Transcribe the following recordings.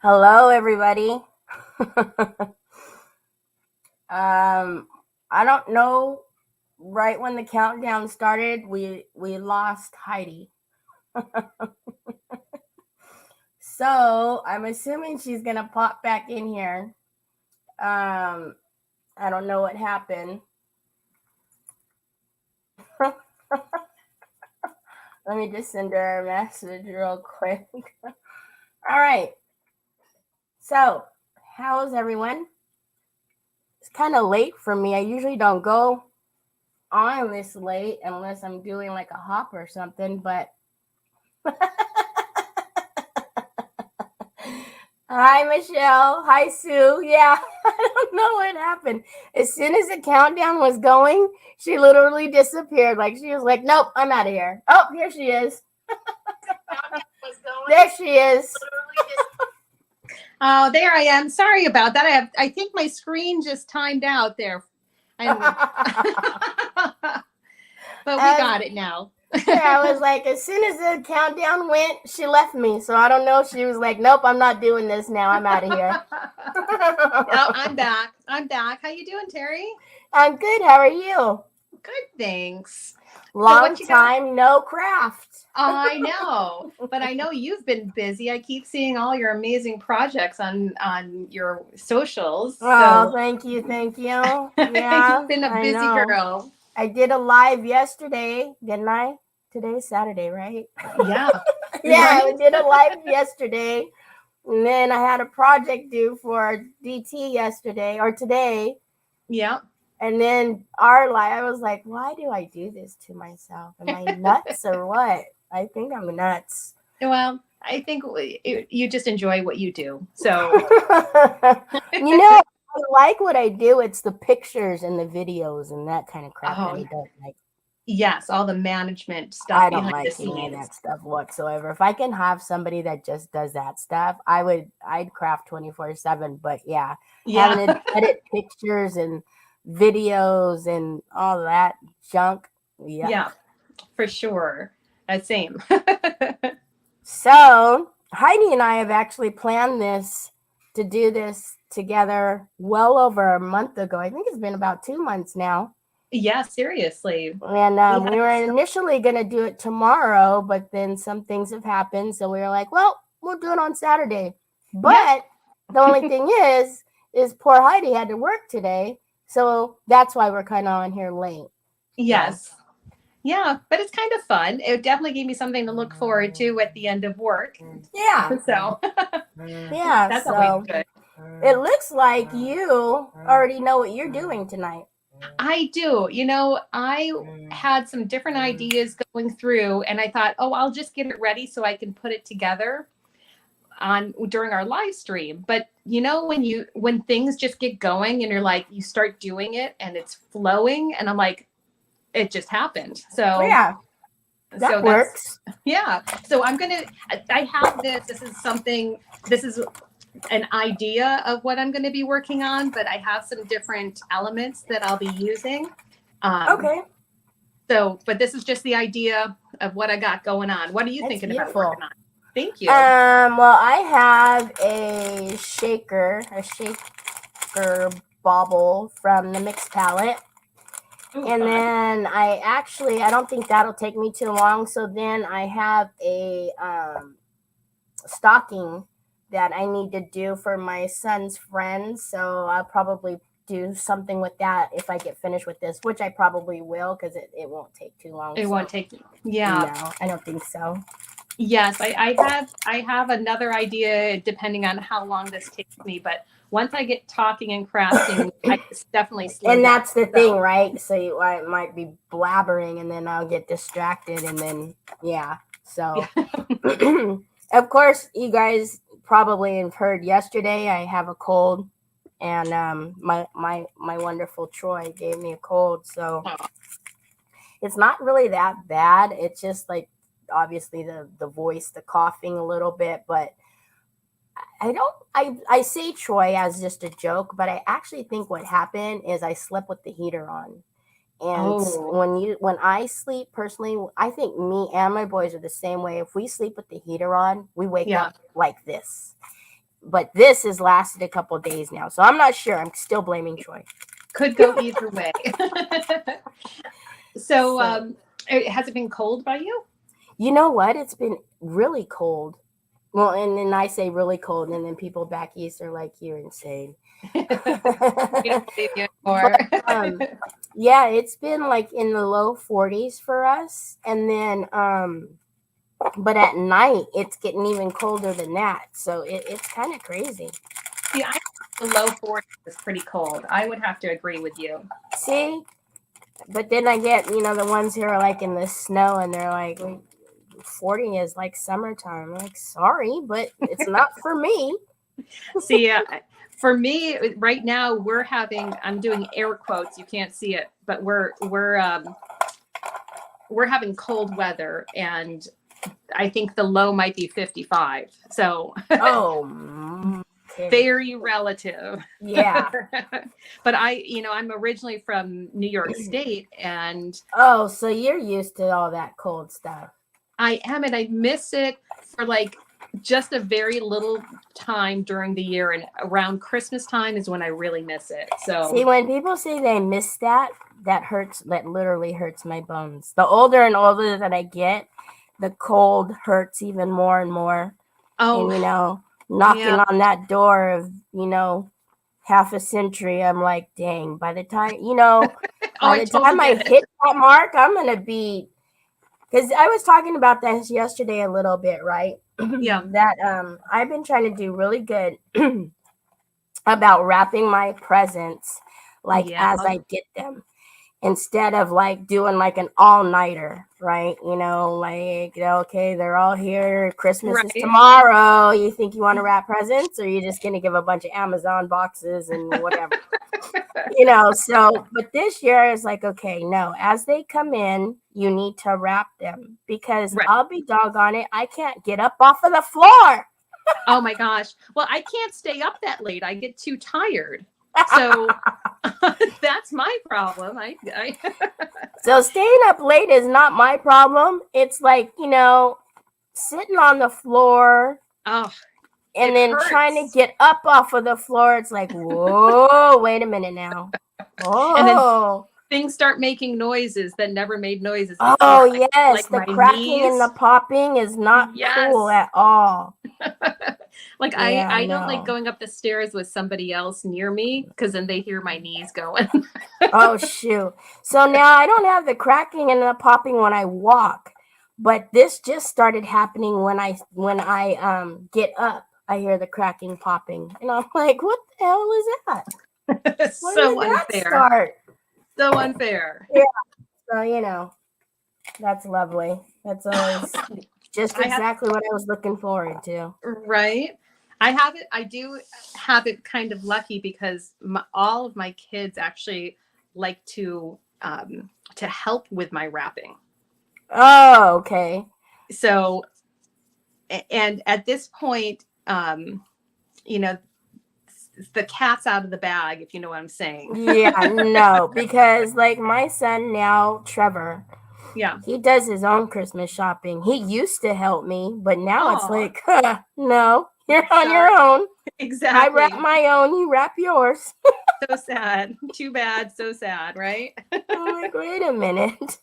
Hello, everybody. I don't know. Right when the countdown started, we lost Heidi. So I'm assuming she's gonna pop back in here. I don't know what happened. Let me just send her a message real quick. All right. So, how's everyone? It's kind of late for me. I usually don't go on this late unless I'm doing like a hop or something, but hi Michelle, hi Sue. Yeah, I don't know what happened. As soon as the countdown was going, she literally disappeared. Like she was like, "Nope, I'm out of here." Oh, here she is. There she is. Oh, there I am. Sorry about that. I think my screen just timed out there. But we got it now. Yeah, I was like, as soon as the countdown went, she left me. So I don't know. She was like, "Nope, I'm not doing this now. I'm out of here." Oh, I'm back. How you doing, Teri? I'm good. How are you? Good, thanks. Long time no craft. I know, but I know you've been busy. I keep seeing all your amazing projects on your socials. Oh, thank you. Yeah, you've been a busy girl. I did a live yesterday, didn't I? Today's Saturday, right? Yeah. Yeah, I did a live yesterday. And then I had a project due for DT yesterday or today. Yeah. And then our live, I was like, why do I do this to myself? Am I nuts or what? I think I'm nuts. Well, I think you just enjoy what you do. So, I like what I do. It's the pictures and the videos and that kind of crap that I don't like. Yes, all the management stuff. I don't like any of that stuff whatsoever. If I can have somebody that just does that stuff, I'd craft 24/7. But yeah, having to edit pictures and videos and all that junk. Yeah, for sure. Same. So Heidi and I have actually planned to do this together well over a month ago. I think it's been about 2 months now. Yeah, seriously. And we were initially going to do it tomorrow, but then some things have happened. So we were like, well, we'll do it on Saturday. But the only thing is poor Heidi had to work today. So that's why we're kind of on here late. Yes. Yeah, but it's kind of fun. It definitely gave me something to look forward to at the end of work. Yeah. So, yeah. That's always good. It looks like you already know what you're doing tonight. I do. I had some different ideas going through, and I thought, oh, I'll just get it ready so I can put it together during our live stream. But when things just get going and you're like, you start doing it and it's flowing, and I'm like, it just happened. So yeah, that works. Yeah. So I have this. This is an idea of what I'm going to be working on, but I have some different elements that I'll be using. Okay. So, but this is just the idea of what I got going on. What are you thinking about working on? Thank you. Well, I have a shaker bobble from the Mix palette. Ooh, and fun. Then I don't think that'll take me too long. So then I have a stocking that I need to do for my son's friends. So I'll probably do something with that if I get finished with this, which I probably will because it won't take too long. It won't take. Yeah. No, I don't think so. Yes, I have another idea depending on how long this takes me, but once I get talking and crafting, I definitely slow down. And that's the thing, right? So I might be blabbering and then I'll get distracted and then, yeah. So, of course, you guys probably have heard yesterday I have a cold and my wonderful Troy gave me a cold. So it's not really that bad. It's just like, obviously the voice, the coughing a little bit, but I say Troy as just a joke, but I actually think what happened is I slept with the heater on And Oh, when I sleep personally, I think me and my boys are the same way. If we sleep with the heater on, we wake yeah. up like this. But this has lasted a couple days now, so I'm not sure. I'm still blaming Troy. Could go either way. So, So has it been cold by you? you know what? It's been really cold. Well, and then I say really cold, and then people back east are like, "You're insane." We don't believe you But anymore. yeah, it's been like in the low 40s for us, and then but at night it's getting even colder than that. So it's kind of crazy. See, I think the low 40s is pretty cold. I would have to agree with you. See, but then I get the ones who are like in the snow, and they're like, 40 is like summertime. I'm like, sorry, but it's not for me. See, for me right now, I'm doing air quotes. You can't see it, but we're having cold weather, and I think the low might be 55. So Oh, okay. very relative. Yeah. But I'm originally from New York State, and Oh, so you're used to all that cold stuff. I am, and I miss it for like just a very little time during the year, and around Christmas time is when I really miss it. See, So, when people say they miss that, that hurts. That literally hurts my bones. The older and older that I get, the cold hurts even more and more. And oh knocking yeah, on that door of half a century, I'm like, dang. oh, By I the totally time I get hit that mark, I'm gonna be. Because I was talking about this yesterday a little bit, right? it. Yeah, That I've been trying to do really good about wrapping my presents like yeah, as I get them instead of like doing like an all-nighter, right? Like, okay, they're all here, Christmas is right. tomorrow. You think you want to wrap presents, or you're just gonna give a bunch of Amazon boxes and whatever? But this year is like, okay, no, as they come in, you need to wrap them, because Right. I'll be doggone it, I can't get up off of the floor. Oh my gosh. Well, I can't stay up that late. I get too tired. So that's my problem. I So staying up late is not my problem. It's like, sitting on the floor oh, and it then trying to hurts. get up off of the floor. It's like, whoa, wait a minute now. And then Oh, things start making noises that never made noises before. oh, yes. Like The my cracking and the knees. popping is not cool Yes. at all. Like Yeah, I don't like no. going up the stairs with somebody else near me because then they hear my knees going. Oh, shoot. So now I don't have the cracking and the popping when I walk, but this just started happening when I get up. I hear the cracking, popping, and I'm like, "What the hell is that? When So did that unfair. start?" So unfair. Yeah, so that's lovely. That's always just I have exactly what I was looking forward to. right. I do have it kind of lucky because all of my kids actually like to help with my wrapping. Oh, okay. So, and at this point, you know, the cat's out of the bag, if you know what I'm saying. Yeah, no, because like my son now, Trevor, Yeah. he does his own Christmas shopping. He used to help me, but now it's Oh, like, no, you're on your sorry. own. I wrap Exactly. my own, you wrap yours. So sad. Too bad. So sad, right? I'm like, wait a minute.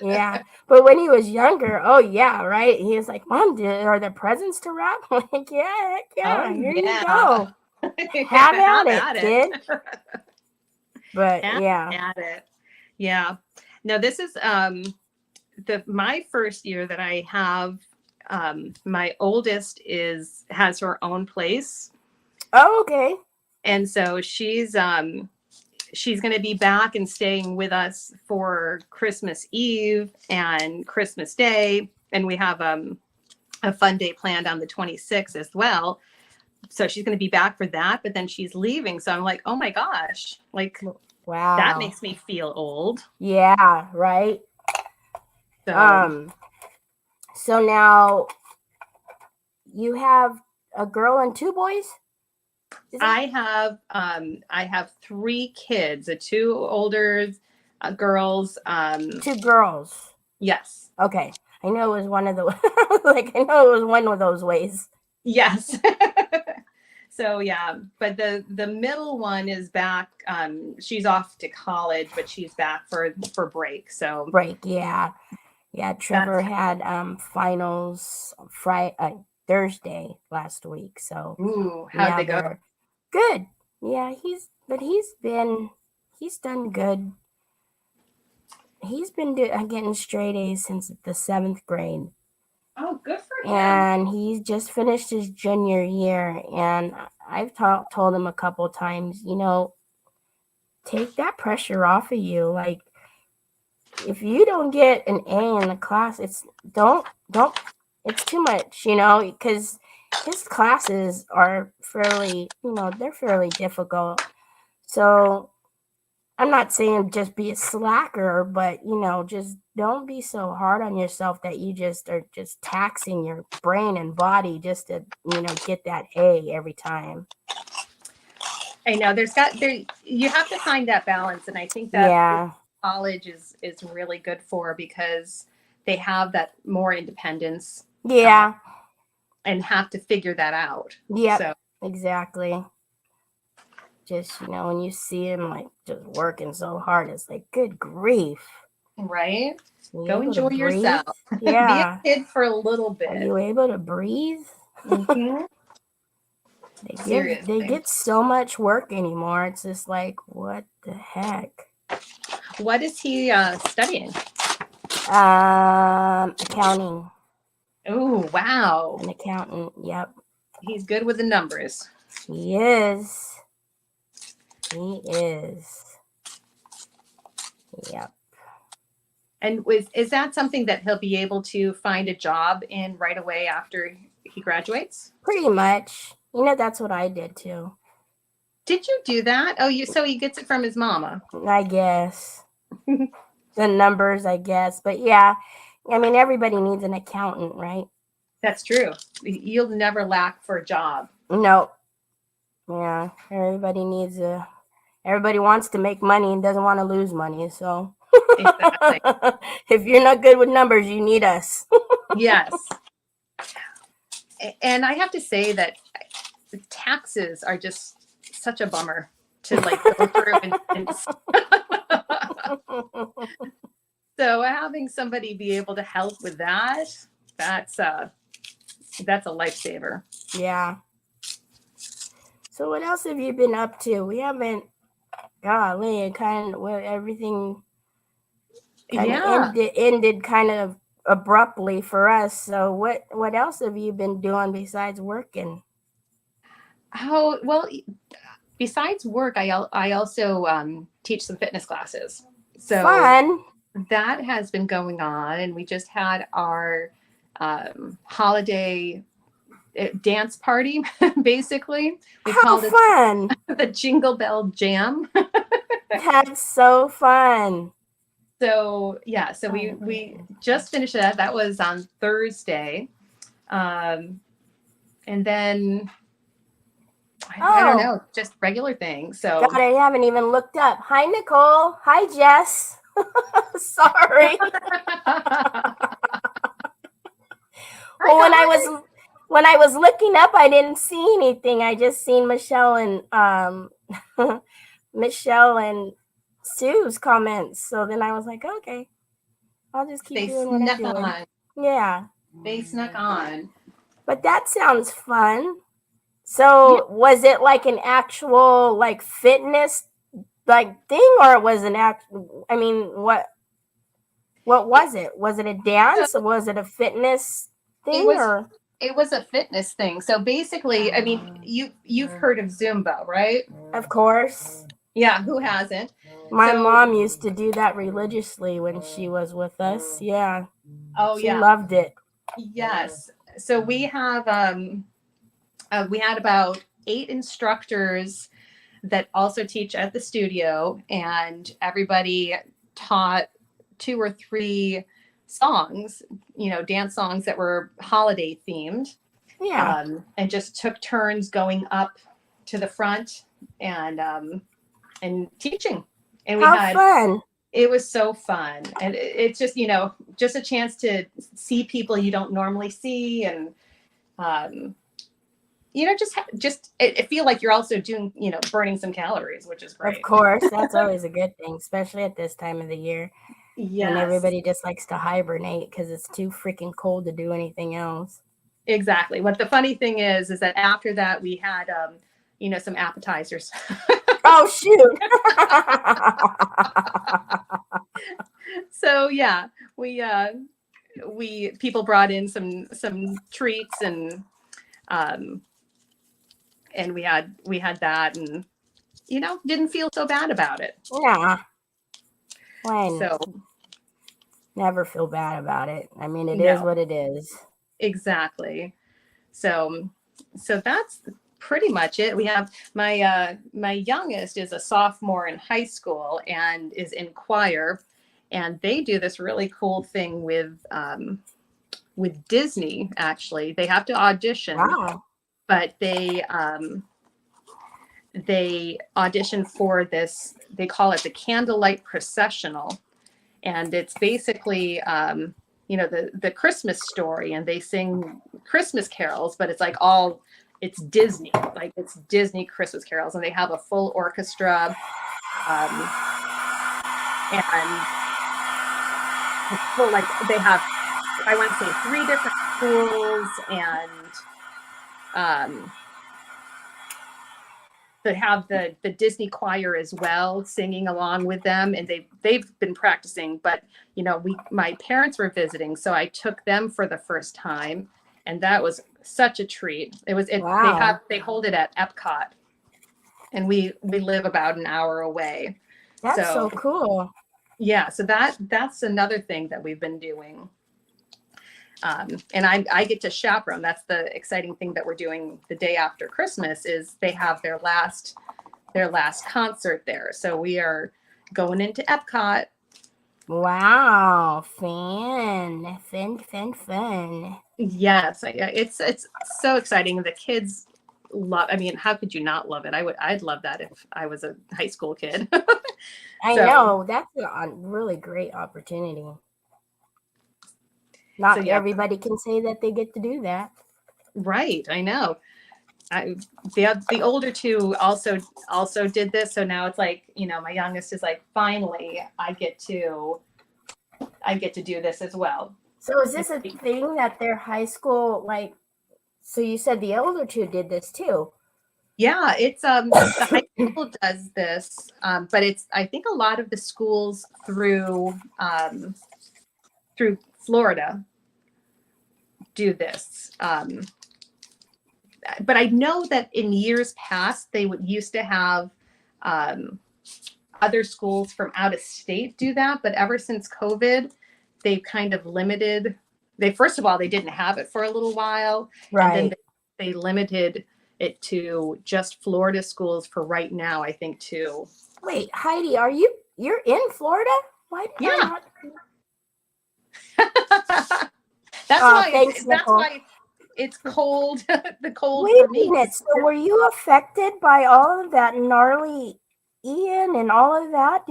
Yeah. But when he was younger, oh yeah, right? He was like, Mom, are there presents to wrap? I'm like, yeah, heck Oh yeah, here you yeah. go. Have at Have it, at it. kid. But Have yeah. at it. Yeah. No, this is my first year that I have my oldest has her own place. Oh, okay. And so she's going to be back and staying with us for Christmas Eve and Christmas Day, and we have a fun day planned on the 26th as well. So she's going to be back for that, but then she's leaving. So I'm like, oh my gosh, like that Wow. makes me feel old. Yeah, right. So Um, so now you have a girl and two boys? Is that I have three kids, two older girls. 2 girls. Yes. Okay. I know it was one of the I know it was one of those ways. Yes. So yeah, but the middle one is back. She's off to college, but she's back for break. So break, yeah. Yeah, Trevor had finals Thursday last week. So ooh, how'd they go? Good. Yeah, he's done good. He's been getting straight A's since the 7th grade. Oh, good for him. And he's just finished his junior year. And I've told him a couple times, take that pressure off of you. Like, if you don't get an A in the class, it's too much, because his classes are fairly, they're fairly difficult. So I'm not saying just be a slacker, but just don't be so hard on yourself that you just are just taxing your brain and body just to get that A every time. I know you have to find that balance, and I think that college is really good for, because they have that more independence. Yeah. And have to figure that out. Yeah. So. Exactly. Just, when you see him like just working so hard, it's like, good grief. Right? Go enjoy yourself. Yeah. Be a kid for a little bit. Are you able to breathe? Mm-hmm. They get so much work anymore. It's just like, what the heck? What is he studying? Accounting. Oh, wow. An accountant, yep. He's good with the numbers. He is. He is. Yep. And is that something that he'll be able to find a job in right away after he graduates? Pretty much. That's what I did too. Did you do that? Oh, so he gets it from his mama. I guess. The numbers, I guess. But yeah, I mean, everybody needs an accountant, right? That's true. You'll never lack for a job. No. Yeah, everybody wants to make money and doesn't want to lose money. So exactly. If you're not good with numbers, you need us. Yes. And I have to say that taxes are just such a bummer to go through and so having somebody be able to help with that's a lifesaver. Yeah. So what else have you been up to? We haven't, golly, kind of everything ended kind of abruptly for us. So what else have you been doing besides working? Oh, well, besides work, I also teach some fitness classes. So fun. That has been going on, and we just had our holiday dance party. Basically, we called it fun. The Jingle Bell Jam. That's so fun. So yeah, so we just finished that. That was on Thursday, and then I don't know, just regular things. So God, I haven't even looked up. Hi, Nicole. Hi, Jess. Sorry. Well, when I was looking up, I didn't see anything. I just seen Michelle and Sue's comments. So then I was like, okay, I'll just keep doing what I'm doing. On. Yeah. They snuck on. But that sounds fun. So was it like an actual fitness thing, or was an I mean, what was it? Was it a dance, or was it a fitness thing? It was a fitness thing. So basically, I mean, you've heard of Zumba, right? Of course. Yeah, who hasn't? My mom used to do that religiously when she was with us. Yeah. Oh, she loved it. Yes. So we have we had about 8 instructors that also teach at the studio, and everybody taught 2 or 3 songs, dance songs that were holiday themed. Yeah. And just took turns going up to the front and teaching. And we had fun. It was so fun. And it's just, just a chance to see people you don't normally see. And, just I feel like you're also doing, burning some calories, which is great. Of course, that's always a good thing, especially at this time of the year. Yes. And everybody just likes to hibernate because it's too freaking cold to do anything else. Exactly. What the funny thing is that after that we had, some appetizers. Oh, shoot. So yeah, people brought in some treats, and we had that, and didn't feel so bad about it. Yeah. When So never feel bad about it. I mean, it No. is what it is. Exactly. So that's pretty much it. We have my youngest is a sophomore in high school and is in choir, and they do this really cool thing with Disney. Actually, they have to audition. Wow. But they audition for this. They call it the Candlelight Processional, and it's basically the Christmas story, and they sing Christmas carols, but it's it's Disney, like it's Disney Christmas carols, and they have a full orchestra, and it's full, like they have, I want to say 3 different schools, and they have the Disney choir as well singing along with them, and they've been practicing, but my parents were visiting, so I took them for the first time, and that was such a treat. Wow. They hold it at Epcot, and we live about an hour away. That's so cool. Yeah, so that's another thing that we've been doing. And I get to chaperone. That's the exciting thing that we're doing the day after Christmas, is they have their last concert there. So we are going into Epcot. Wow. Fun. Yes, it's so exciting. The kids love. I mean, how could you not love it? I'd love that if I was a high school kid. I know. That's a really great opportunity. Not everybody can say that they get to do that. Right. I know. The older two also did this. So now it's like, my youngest is like, finally, I get to do this as well. So is this a thing that their high school, like, so you said the older two did this too? Yeah, it's the high school does this, but I think a lot of the schools through Florida do this. But I know that in years past, they used to have other schools from out of state do that. But ever since COVID, they've kind of limited. First of all, they didn't have it for a little while. Right. And then they limited it to just Florida schools for right now, I think, too. Wait, Heidi, you're in Florida? Why did I not? That's why it's cold. The cold. Wait a minute. So were you affected by all of that gnarly Ian and all of that?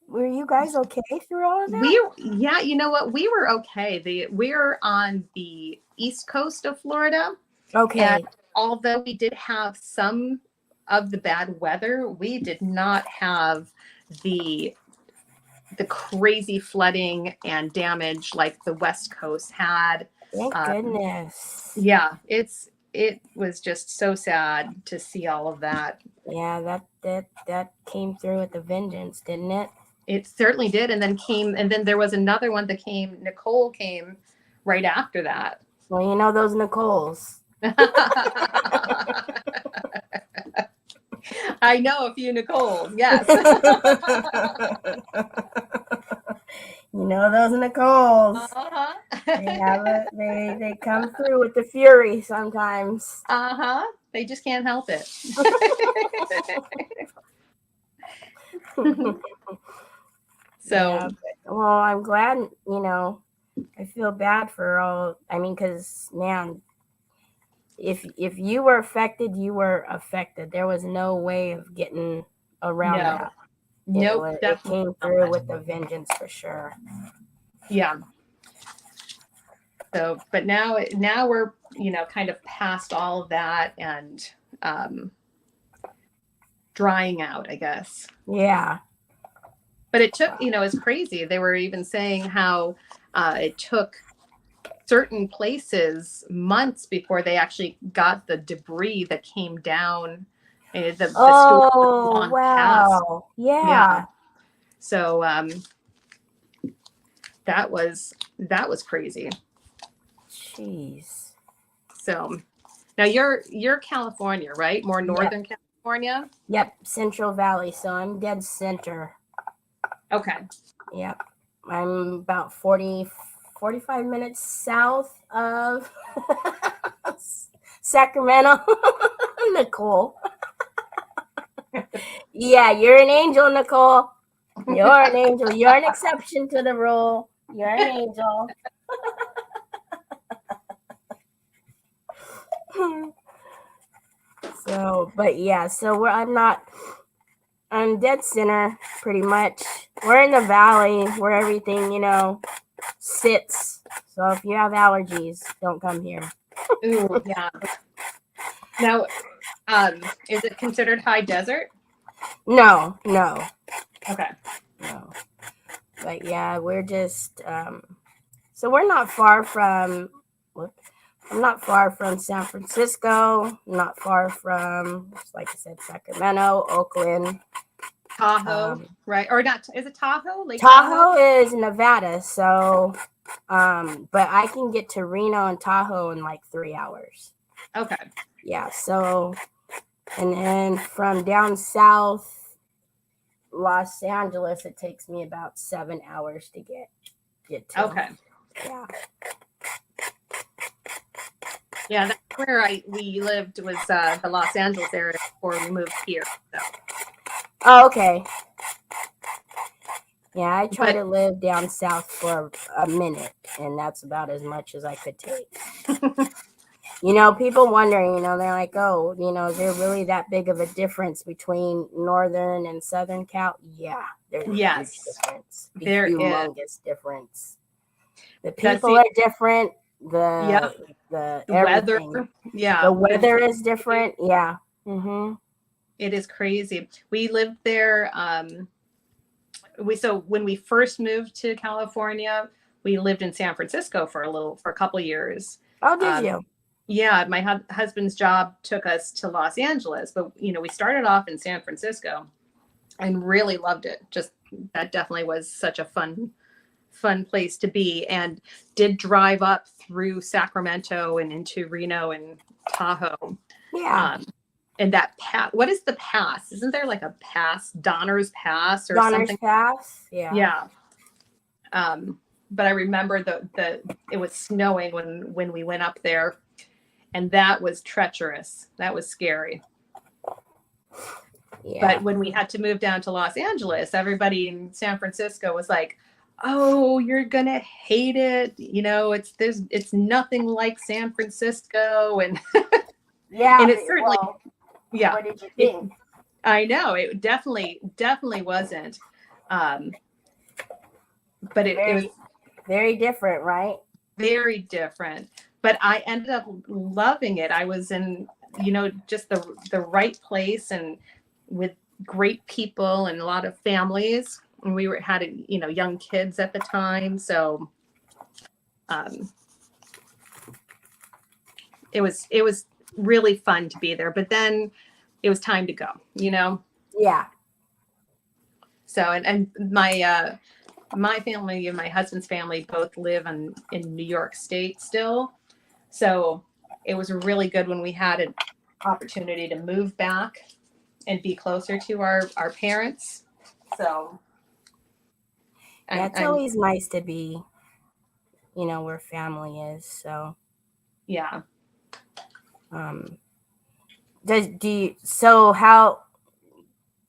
Were you guys okay through all of that? Yeah, you know what? We were okay. We're on the east coast of Florida. Okay. And although we did have some of the bad weather, we did not have the crazy flooding and damage like the West Coast had. Thank goodness. Yeah, it was just so sad to see all of that. Yeah, that came through with a vengeance, didn't it? It certainly did, and then there was another one that came. Nicole came right after that. Well, you know those Nicoles. I know a few Nicoles, yes. You know those Nicoles. Uh-huh. They come through with the fury sometimes. Uh-huh. They just can't help it. So, yeah, well, I'm glad, I feel bad for all. I mean, because, man, if you were affected, you were affected. There was no way of getting around that. Nope, It definitely came through not. with a vengeance for sure. Yeah. So, but now we're, kind of past all of that and drying out, I guess. Yeah. But it took, it's crazy. They were even saying how it took certain places months before they actually got the debris that came down. The storm Oh, long past. wow. Yeah. Yeah. So that was crazy. Jeez. So now you're California, right? More Yep. Northern California. Yep. Central Valley. So I'm dead center. Okay. Yep. I'm about 45 minutes south of Sacramento. Nicole. Yeah, you're an angel, Nicole. You're an angel. You're an exception to the rule. You're an angel. So, but yeah, so I'm dead center pretty much. We're in the valley where everything, sits. So if you have allergies, don't come here. Ooh, yeah. Now, is it considered high desert? No. Okay. No. But yeah, we're just so we're not far from I'm not far from San Francisco, not far from, like I said, Sacramento, Oakland. Tahoe, right? Or not? Is it Tahoe? Lake Tahoe is Nevada, so but I can get to Reno and Tahoe in like 3 hours. Okay. Yeah, so and then from down south, Los Angeles, it takes me about 7 hours to get to. Okay. Yeah. Yeah, that's where we lived, was the Los Angeles area before we moved here. So. Oh, okay. Yeah, I tried to live down south for a minute, and that's about as much as I could take. People wondering, they're like, oh, is there really that big of a difference between northern and southern Cal? Yeah, there's a huge difference. There is. Humongous difference. The people are different. The weather. Yeah. The weather is different. Yeah. Mm-hmm. It is crazy. We lived there. So when we first moved to California, we lived in San Francisco for a couple years. Oh, did you? Yeah, my husband's job took us to Los Angeles, but we started off in San Francisco and really loved it. Just that definitely was such a fun place to be, and did drive up through Sacramento and into Reno and Tahoe. Yeah. And that pass, what is the pass? Isn't there like a pass, Donner's Pass or Donner's something? Pass? Yeah. Yeah. But I remember it was snowing when we went up there, and that was treacherous. That was scary. Yeah. But when we had to move down to Los Angeles, everybody in San Francisco was like, oh, you're gonna hate it. It's nothing like San Francisco. And yeah, and it certainly, yeah. What did you think? I know it definitely wasn't. But it was very different, right? Very different. But I ended up loving it. I was in, just the right place and with great people and a lot of families. And we had young kids at the time. So it was really fun to be there. But then it was time to go, Yeah. So, and my family and my husband's family both live in New York State still. So it was really good when we had an opportunity to move back and be closer to our parents. So yeah, it's always nice to be, where family is. So yeah. How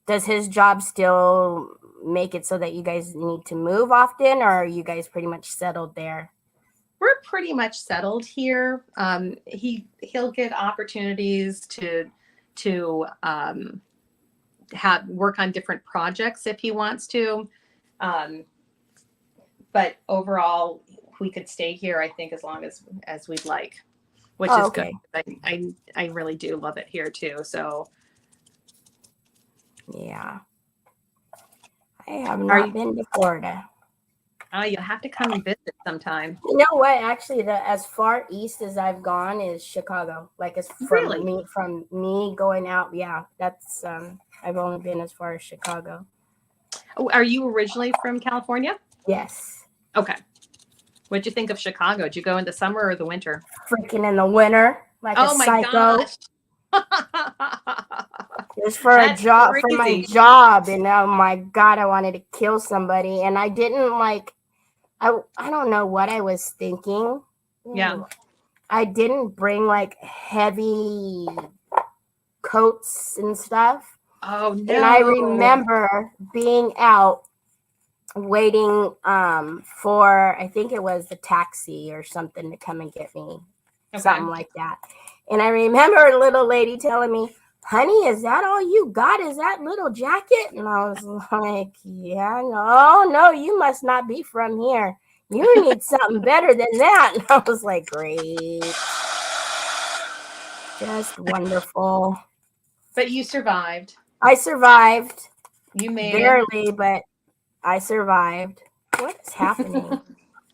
does his job still make it so that you guys need to move often, or are you guys pretty much settled there? We're pretty much settled here. He'll get opportunities to have work on different projects if he wants to. But overall, we could stay here, I think, as long as we'd like, which is okay. good. I really do love it here too. So Yeah. I have not been to Florida. You'll have to come and visit sometime. You know what? Actually, as far east as I've gone is Chicago. Like, it's from me going out. Yeah, that's I've only been as far as Chicago. Oh, are you originally from California? Yes. Okay. What'd you think of Chicago? Did you go in the summer or the winter? Freaking in the winter, like a psycho. Gosh. It was for a job, for my job, and oh my God, I wanted to kill somebody, and I didn't like. I don't know what I was thinking. Yeah. I didn't bring like heavy coats and stuff. Oh no. And I remember being out waiting for, I think it was the taxi or something to come and get me. Okay. Something like that. And I remember a little lady telling me, "Honey, is that all you got? Is that little jacket?" And I was like, "Yeah, no, you must not be from here. You need something better than that." And I was like, "Great. Just wonderful." But you survived. I survived. You made barely, but I survived. What is happening?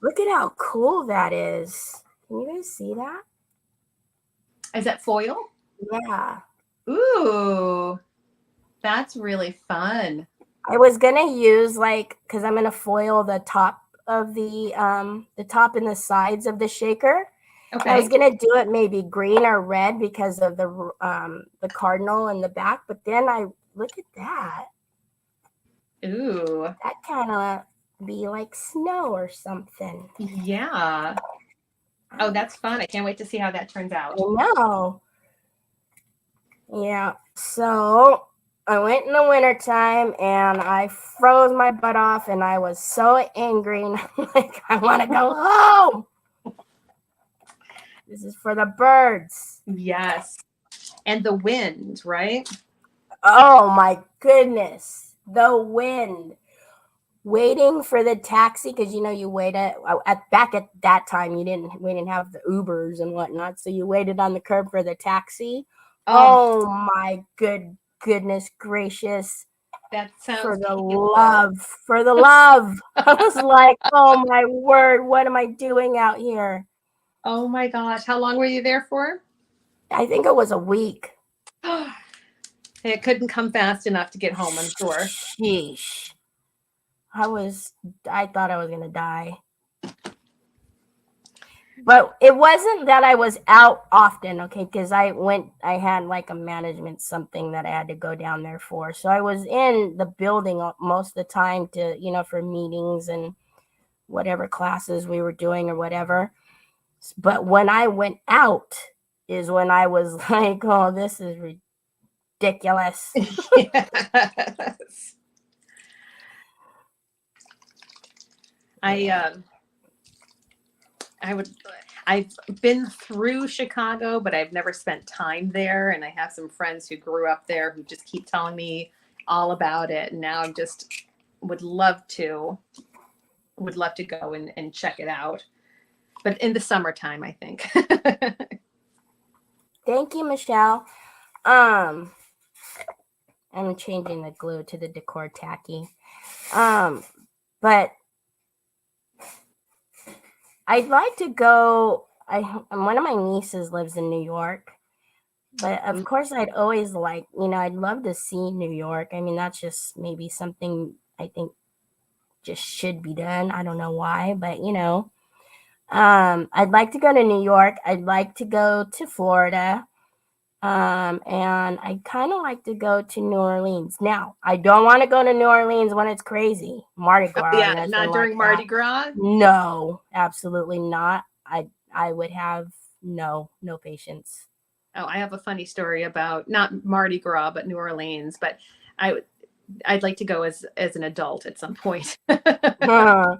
Look at how cool that is. Can you guys see that? Is that foil? Yeah. Ooh, that's really fun. I was gonna use because I'm gonna foil the top of the top and the sides of the shaker. Okay. I was gonna do it maybe green or red because of the cardinal in the back, but then I look at that. Ooh, that kind of be like snow or something. Yeah. Oh, that's fun. I can't wait to see how that turns out. I know. Yeah. So I went in the wintertime and I froze my butt off and I was so angry and I'm like, I want to go home. This is for the birds. Yes. And the wind, right? Oh my goodness. The wind. Waiting for the taxi, because you wait back at that time we didn't have the Ubers and whatnot, so you waited on the curb for the taxi. Oh my goodness gracious. That sounds for the love. I was like, oh my word, what am I doing out here? Oh my gosh. How long were you there for? I think it was a week. It couldn't come fast enough to get home, I'm sure. Sheesh. I thought I was gonna die. But it wasn't that I was out often, okay, because I had like a management something that I had to go down there for. So I was in the building most of the time for meetings and whatever classes we were doing or whatever. But when I went out is when I was like, oh, this is ridiculous. Yes. I've been through Chicago, but I've never spent time there. And I have some friends who grew up there who just keep telling me all about it. And now I just would love to go and check it out. But in the summertime, I think. Thank you, Michelle. I'm changing the glue to the decor tacky. But I'd like to go. One of my nieces lives in New York, but of course I'd always I'd love to see New York. I mean, that's just maybe something I think just should be done. I don't know why, but I'd like to go to New York. I'd like to go to Florida. And I kind of like to go to New Orleans. Now, I don't want to go to New Orleans when it's crazy. Mardi Gras. Yeah, not during Mardi Gras? No, absolutely not. I would have no patience. Oh, I have a funny story about not Mardi Gras, but New Orleans. But I'd like to go as an adult at some point. Uh-oh.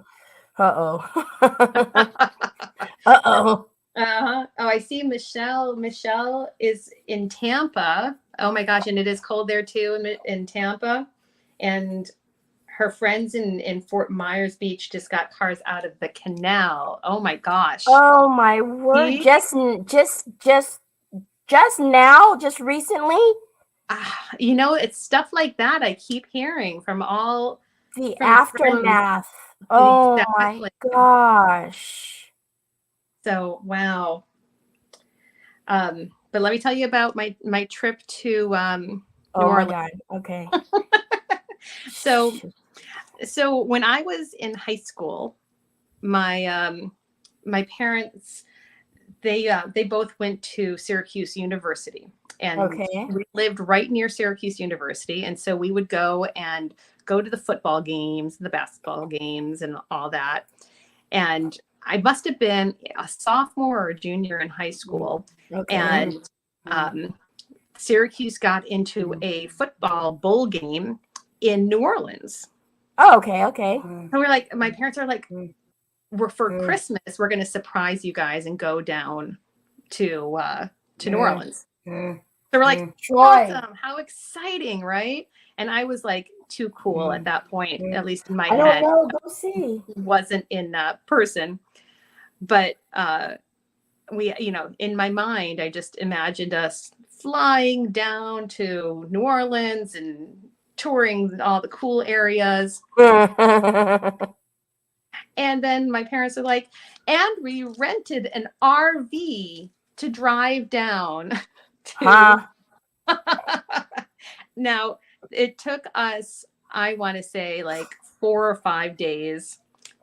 Uh-oh. Oh, I see Michelle. Michelle is in Tampa. Oh my gosh. And it is cold there too in Tampa. And her friends in Fort Myers Beach just got cars out of the canal. Oh my gosh. Oh my word. See? Just now, just recently, You know, it's stuff like that I keep hearing from the friends. aftermath. Oh my Exactly. gosh. So wow. But let me tell you about my trip to New Oh my Orleans. God. Okay. So when I was in high school, my parents they both went to Syracuse University, and Okay. we lived right near Syracuse University, and so we would go to the football games, the basketball games, and all that. And I must have been a sophomore or a junior in high school, Okay. and Syracuse got into a football bowl game in New Orleans. Oh, okay. Okay. And we're like, my parents are like, for Christmas, we're going to surprise you guys and go down to New Orleans. So we're like, Troy. awesome, how exciting, right? And I was like too cool at that point, at least in my I head. don't know. Go see. Wasn't in person, but we, in my mind, I just imagined us flying down to New Orleans and touring all the cool areas. And then my parents are like, and we rented an RV to drive down to. Now, it took us, I want to say, like 4 or 5 days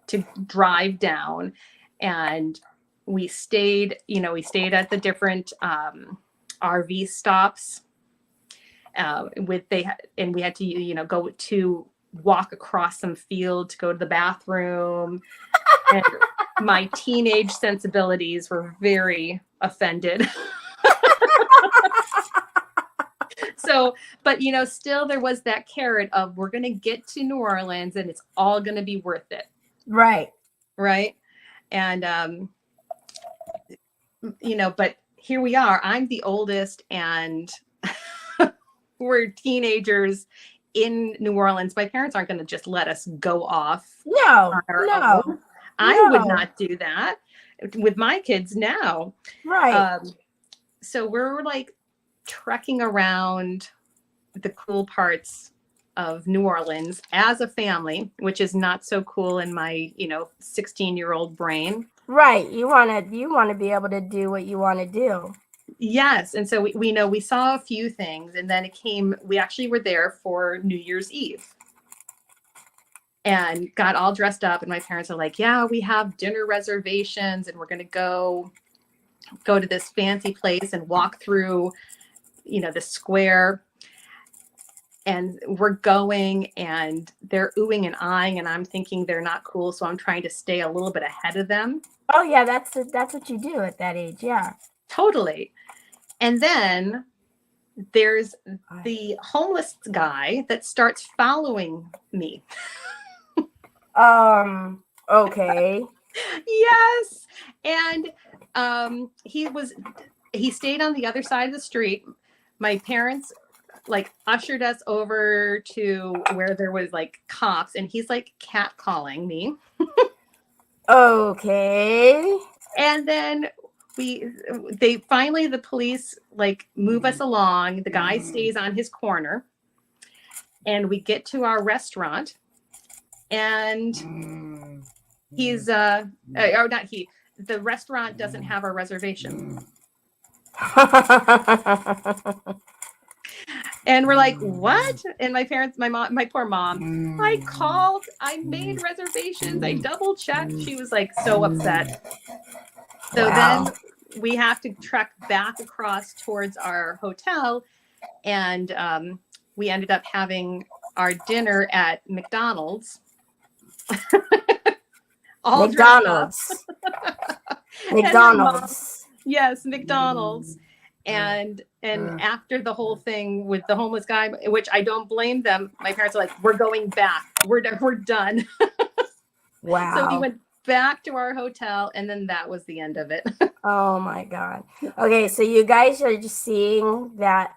to drive down. And we stayed at the different RV stops. And we had to, go to walk across some field to go to the bathroom. And my teenage sensibilities were very offended. So, but still there was that carrot of we're going to get to New Orleans and it's all going to be worth it. Right. Right. And, but here we are. I'm the oldest and we're teenagers in New Orleans. My parents aren't going to just let us go off. No. I would not do that with my kids now. Right. So we're like trekking around the cool parts of New Orleans as a family, which is not so cool in my 16-year-old brain. Right. You want to be able to do what you want to do. Yes. And so we saw a few things, and then we actually were there for New Year's Eve and got all dressed up. And my parents are like, yeah, we have dinner reservations and we're going to go to this fancy place and walk through, the square. And we're going and they're oohing and eyeing, and I'm thinking they're not cool. So I'm trying to stay a little bit ahead of them. Oh yeah. That's what you do at that age. Yeah. Totally. And then there's the homeless guy that starts following me. Okay. Yes. And he stayed on the other side of the street. My parents ushered us over to where there was cops, and he's catcalling me. Okay. And then the police move us along. The guy stays on his corner, and we get to our restaurant, and he's or not he. The restaurant doesn't have our reservation. And we're like, what? And my parents, my poor mom, I made reservations. I double checked. She was so upset. So then we have to trek back across towards our hotel. And we ended up having our dinner at McDonald's. McDonald's. McDonald's. Yes, McDonald's. And after the whole thing with the homeless guy, which I don't blame them, my parents are like, we're going back. We're done. Wow. So we went back to our hotel, and then that was the end of it. Oh my God. Okay, so you guys are just seeing that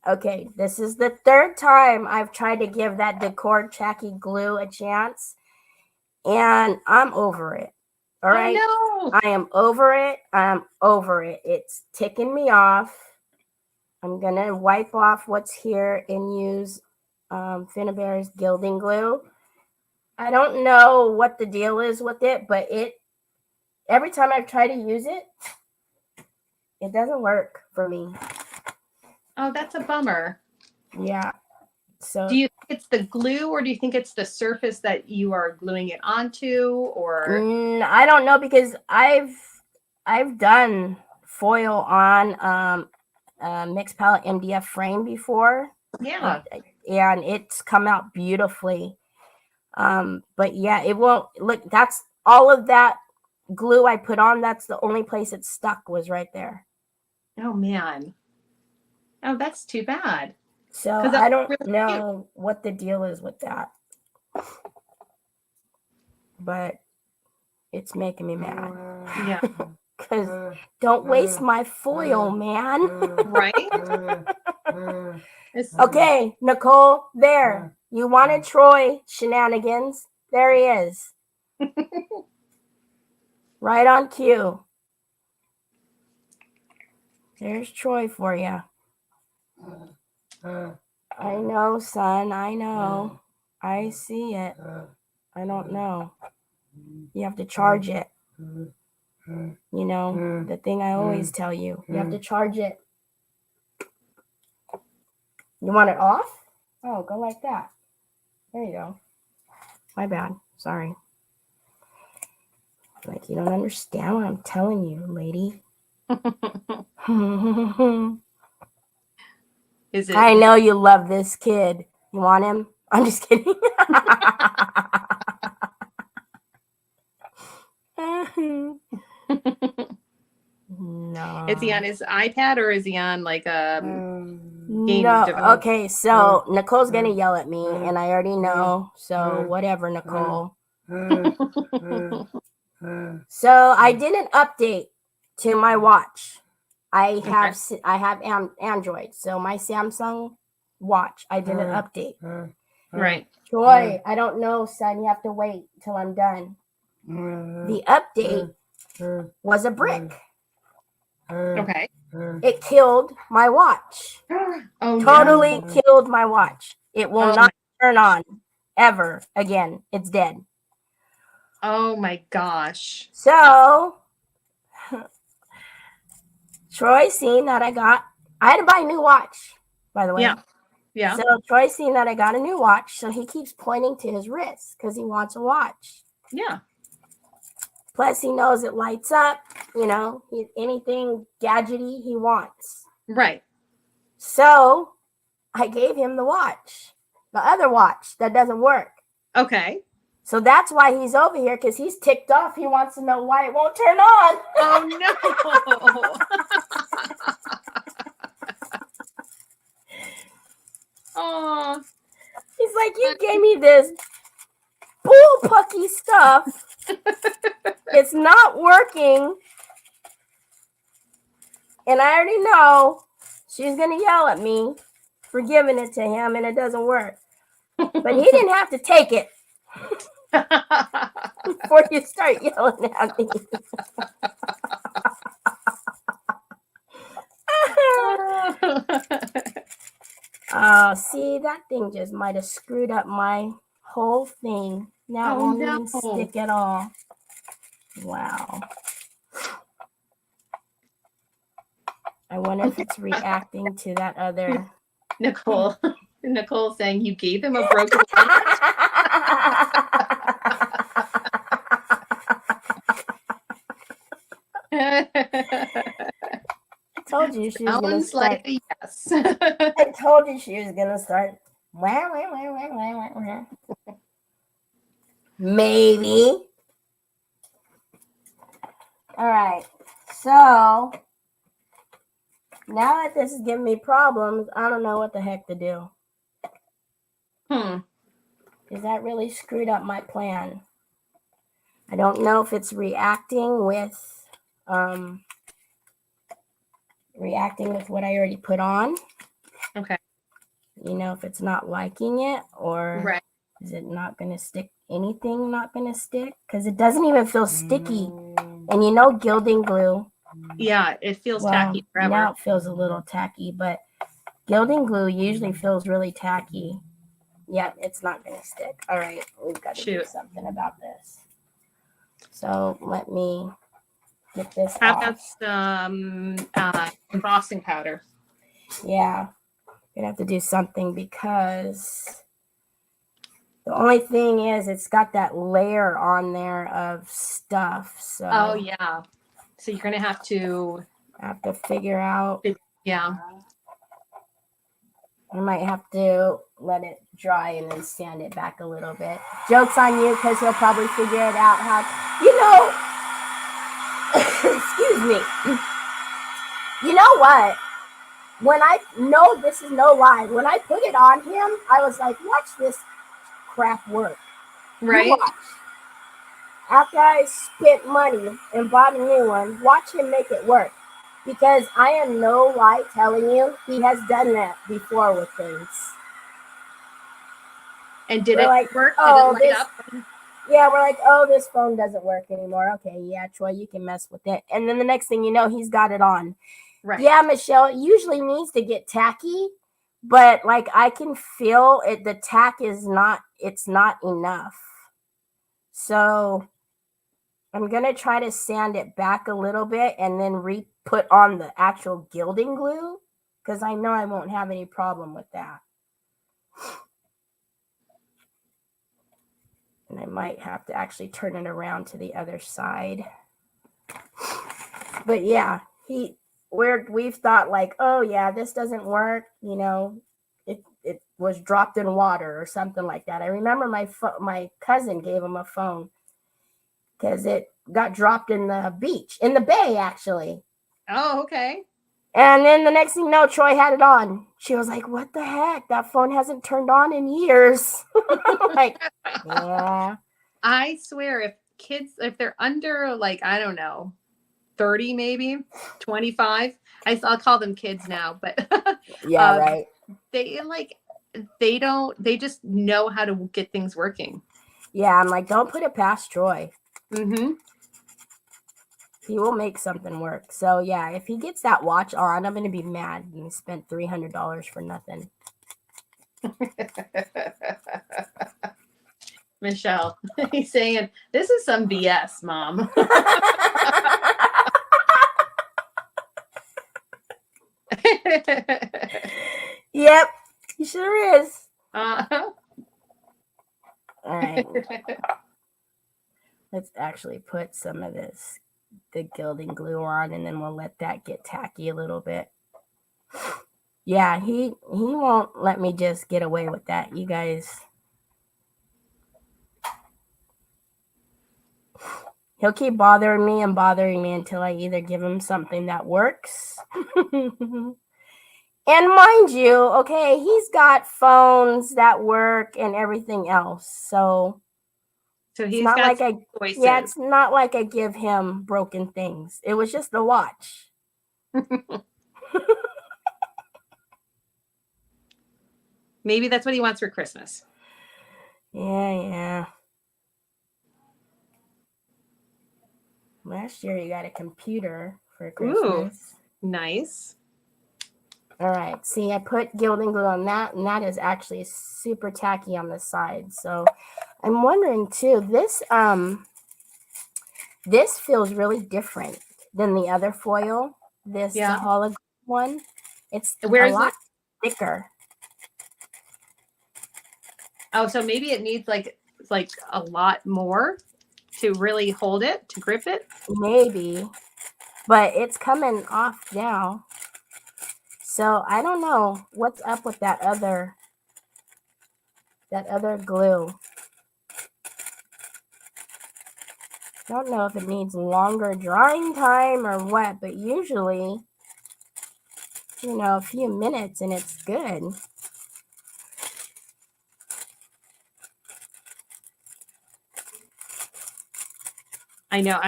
Okay, this is the third time I've tried to give that Decor Tacky glue a chance, and I'm over it. All right, Oh I am over it. I'm over it. It's ticking me off. I'm gonna wipe off what's here and use Finnabare's gilding glue. I don't know what the deal is with it, but every time I've tried to use it, it doesn't work for me. Oh, that's a bummer. Yeah. So Do you think it's the glue, or do you think it's the surface that you are gluing it onto, or? I don't know, because I've done foil on mixed palette MDF frame before. Yeah. And it's come out beautifully. But yeah, it won't look. That's all of that glue I put on. That's the only place it stuck, was right there. Oh man. Oh, that's too bad. So 'Cause I that's don't really know what the deal is with that, but it's making me mad. Yeah. Because don't waste my foil, man. Right? Okay, Nicole, there. You wanted Troy shenanigans. There he is. Right on cue. There's Troy for you. I know, son. I know. I see it. I don't know. You have to charge it. You know, the thing I always tell you. You have to charge it. You want it off? Oh, go like that. There you go. My bad. Sorry. Like, you don't understand what I'm telling you, lady. Is it? I know you love this kid. You want him? I'm just kidding. No. Is he on his iPad, or is he on like a game No. device? Okay, so Nicole's gonna yell at me, and I already know. So whatever, Nicole. So I did an update to my watch. I have Android, so my Samsung watch. I did an update. Right. Troy, I don't know, son. You have to wait till I'm done. The update was a brick. Okay. It killed my watch. Oh, Totally no. killed my watch. It will Oh not turn on ever again. It's dead. Oh my gosh. So Troy seen that I had to buy a new watch, by the way. Yeah. Yeah. So Troy seen that I got a new watch, so he keeps pointing to his wrist because he wants a watch. Yeah. Plus, he knows it lights up, anything gadgety he wants. Right. So I gave him the watch, the other watch that doesn't work. Okay. So that's why he's over here, because he's ticked off. He wants to know why it won't turn on. Oh, no. Oh. He's like, you gave me this bullpucky stuff. It's not working. And I already know she's going to yell at me for giving it to him, and it doesn't work. But he didn't have to take it before you start yelling at me. Oh, see, that thing just might have screwed up my whole thing. Now it won't even stick at all. Wow. I wonder if it's reacting to that other. Nicole saying you gave him a broken watch. I told you she was going to Sounds start. like a yes. I told you she was going to start. Maybe. All right. So now that this is giving me problems, I don't know what the heck to do. Because that really screwed up my plan. I don't know if it's reacting with what I already put on. Okay. You know, if it's not liking it, or Right. is it not going to stick? Anything not going to stick? Because it doesn't even feel sticky. And you know, gilding glue. Yeah, it feels Well, tacky forever. now it feels a little tacky, but gilding glue usually feels really tacky. Yep, it's not going to stick. All right, we've got to do something about this. So let me get this How off. about some embossing powder? Yeah, gonna have to do something because the only thing is it's got that layer on there of stuff. So Oh yeah. So you're gonna have to figure out. Yeah. I might have to let it dry and then sand it back a little bit. Joke's on you because he'll probably figure it out how, you know, excuse me. You know what? When I know this is no lie, when I put it on him, I was like, watch this crap work. Right. You watch. After I spent money and bought a new one, watch him make it work. Because I am no lie telling you, he has done that before with things. And did We're it like, work? oh, Did it light up? Yeah, we're like, oh, this phone doesn't work anymore. Okay, yeah, Troy, you can mess with it. And then the next thing you know, he's got it on. Right. Yeah, Michelle, it usually needs to get tacky, but like I can feel it. The tack is not, it's not enough. So I'm going to try to sand it back a little bit and then put on the actual gilding glue because I know I won't have any problem with that. And I might have to actually turn it around to the other side. But yeah, we've thought like, oh yeah, this doesn't work. You know, it was dropped in water or something like that. I remember my cousin gave him a phone because it got dropped in the beach, in the bay actually. Oh, okay. And then the next thing you know, Troy had it on. She was like, what the heck? That phone hasn't turned on in years. Like, yeah. I swear if they're under like, I don't know, 30 maybe, 25, I'll call them kids now, but yeah, right. They just know how to get things working. Yeah, I'm like, don't put it past Troy. Mm-hmm. He will make something work. So yeah, if he gets that watch on, I'm gonna be mad. He spent $300 for nothing. Michelle, he's saying this is some BS, Mom. Yep, he sure is. Uh-huh. All right, let's actually put some of the gilding glue on, and then we'll let that get tacky a little bit. Yeah, he won't let me just get away with that, you guys. He'll keep bothering me until I either give him something that works. And mind you, okay, he's got phones that work and everything else. So He's got like choices. Yeah, it's not like I give him broken things. It was just the watch. Maybe that's what he wants for Christmas. Yeah. Last year you got a computer for Christmas. Ooh, nice. All right. See, I put gilding glue on that, and that is actually super tacky on the side. So I'm wondering too, this feels really different than the other foil. This hologram one. It's a lot thicker. Oh, so maybe it needs like a lot more to really hold it, to grip it? Maybe. But it's coming off now. So I don't know what's up with that other glue. I don't know if it needs longer drying time or what, but usually, a few minutes and it's good. I know.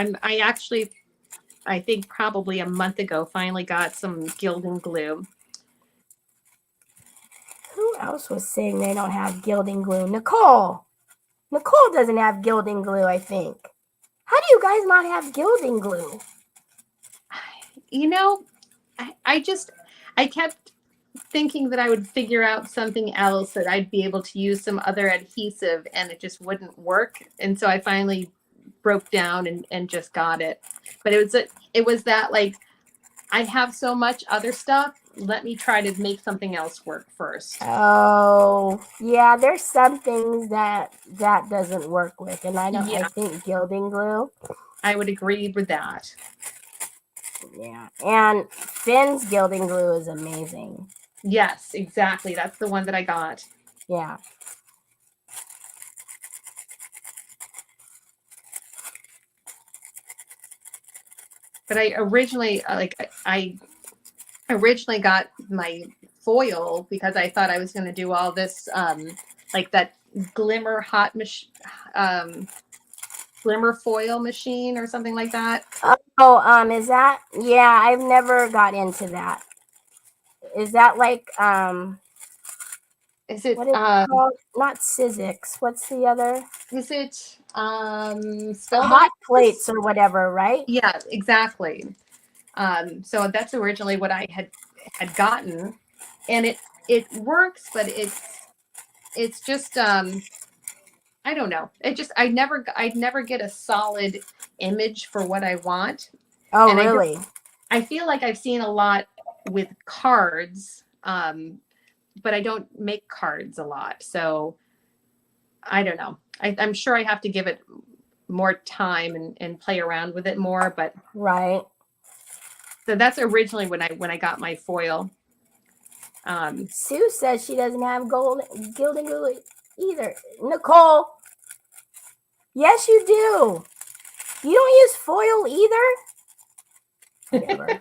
I think probably a month ago, finally got some gilding glue. Who else was saying they don't have gilding glue? Nicole. Nicole doesn't have gilding glue, I think. How do you guys not have gilding glue? You know, I kept thinking that I would figure out something else, that I'd be able to use some other adhesive, and it just wouldn't work. And so I finally broke down and just got it. But it was that, like, I have so much other stuff. Let me try to make something else work first. Oh, yeah, there's some things that doesn't work with, and I Yeah. think gilding glue. I would agree with that. Yeah, and Finn's gilding glue is amazing. Yes, exactly. That's the one that I got. Yeah. But I originally got my foil because I thought I was going to do all this like that glimmer glimmer foil machine or something like that. Oh, is that? Yeah, I've never got into that. Is that like Is it what is it called? Not Sizzix. What's the other? is it Hot plates or whatever, right? Yeah, exactly. So that's originally what I had gotten, and it works, but it's just I don't know. I'd never get a solid image for what I want. Oh, And really? I feel like I've seen a lot with cards, but I don't make cards a lot. So I don't know. I'm sure I have to give it more time and play around with it more. But right. So that's originally when I got my foil. Sue says she doesn't have gilding glue either. Nicole, yes, you do. You don't use foil either? Whatever.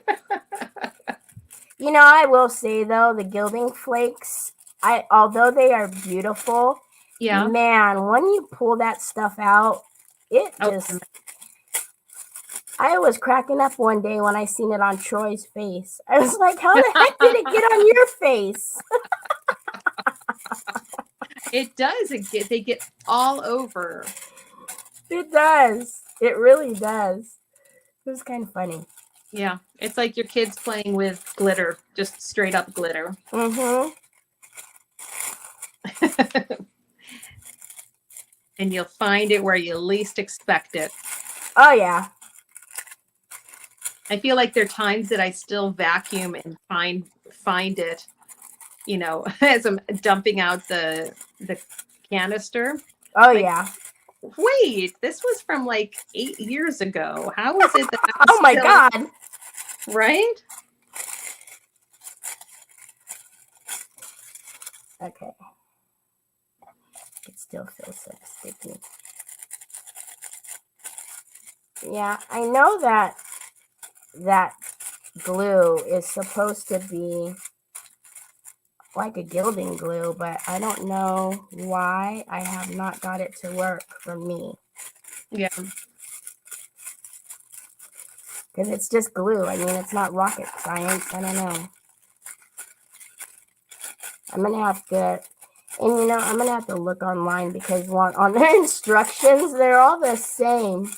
You know, I will say though, the gilding flakes, although they are beautiful, Yeah. Man, when you pull that stuff out, it just I was cracking up one day when I seen it on Troy's face. I was like, how the heck did it get on your face? It does. They get all over. It does. It really does. It was kind of funny. Yeah. It's like your kids playing with glitter, just straight up glitter. Mm-hmm. And you'll find it where you least expect it. Oh, yeah. I feel like there are times that I still vacuum and find it, you know, as I'm dumping out the canister. Oh, yeah. Wait, this was from like 8 years ago. How is it that I'm oh, my God. Right? Okay. It still feels so sticky. Yeah, I know that glue is supposed to be like a gilding glue, but I don't know why I have not got it to work for me. Yeah. Because it's just glue. I mean, it's not rocket science. I don't know. I'm going to have to, and you know, I'm going to have to look online because on their instructions, they're all the same.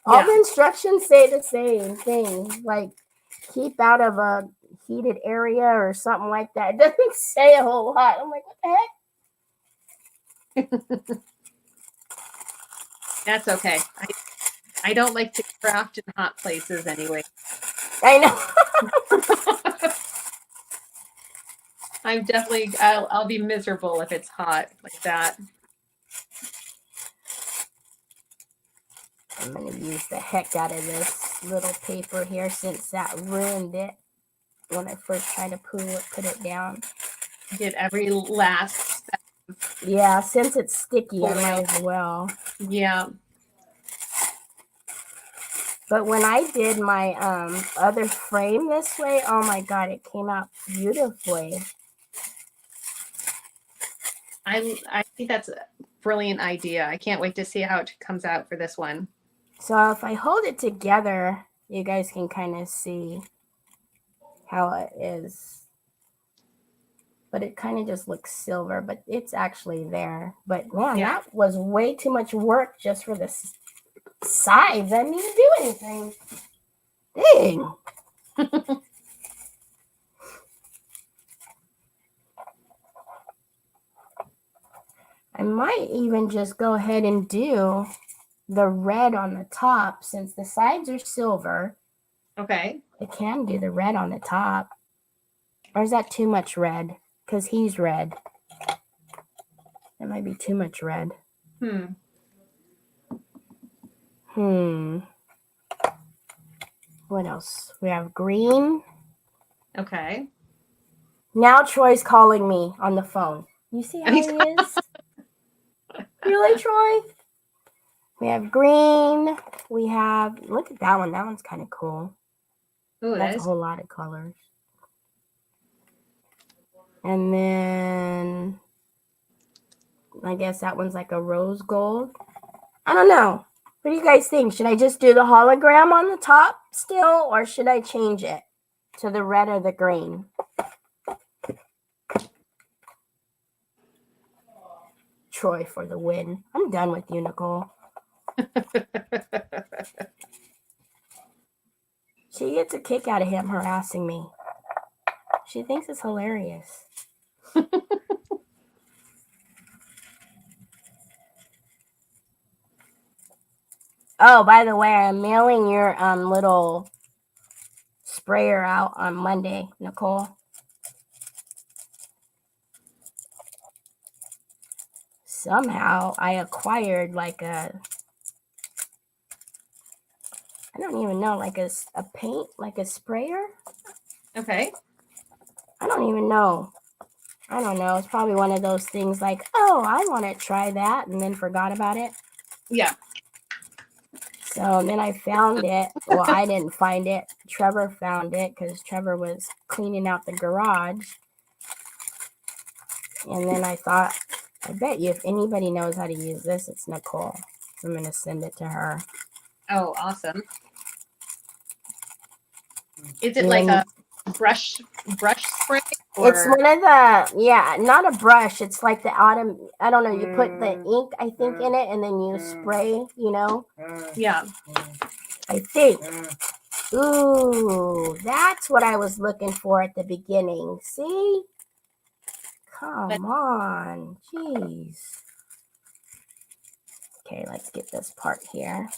All the instructions say the same thing, like keep out of a heated area or something like that. It doesn't say a whole lot. I'm like, what the heck? That's okay. I don't like to craft in hot places anyway. I know. I'm definitely, I'll be miserable if it's hot like that. I'm going to use the heck out of this little paper here since that ruined it when I first tried to put it down. Get every last step. Yeah, since it's sticky, I might as well. Yeah. But when I did my other frame this way, oh my God, it came out beautifully. I think that's a brilliant idea. I can't wait to see how it comes out for this one. So if I hold it together, you guys can kind of see how it is. but it kind of just looks silver, but it's actually there. But man, Yeah. that was way too much work just for the sides. I didn't even do anything. Dang. I might even just go ahead and do the red on the top since the sides are silver. Okay. I can do the red on the top. Or is that too much red? Because he's red. That might be too much red. What else? We have green. Okay. Now Troy's calling me on the phone. You see how he is? Really, Troy? We have green. We have, look at that one. That one's kind of cool. Ooh, That's a whole lot of colors. And then I guess that one's like a rose gold. I don't know. What do you guys think? Should I just do the hologram on the top still, or should I change it to the red or the green? Troy for the win. I'm done with you, Nicole. She gets a kick out of him harassing me. She thinks it's hilarious. Oh, by the way, I'm mailing your little sprayer out on Monday, Nicole. Somehow I acquired like a, I don't even know, like a paint, like a sprayer. Okay. I don't even know. I don't know. It's probably one of those things like, oh, I want to try that, and then forgot about it. Yeah. So then I found it. Well, I didn't find it. Trevor found it because Trevor was cleaning out the garage. And then I thought, I bet you if anybody knows how to use this, it's Nicole. I'm going to send it to her. Oh, awesome. Is it like a brush spray? Or? It's one of the, yeah, not a brush. It's like the autumn, I don't know, you put the ink, I think, in it, and then you spray, you know? Yeah. I think. Ooh, that's what I was looking for at the beginning. See? Come on. Jeez. Okay, let's get this part here.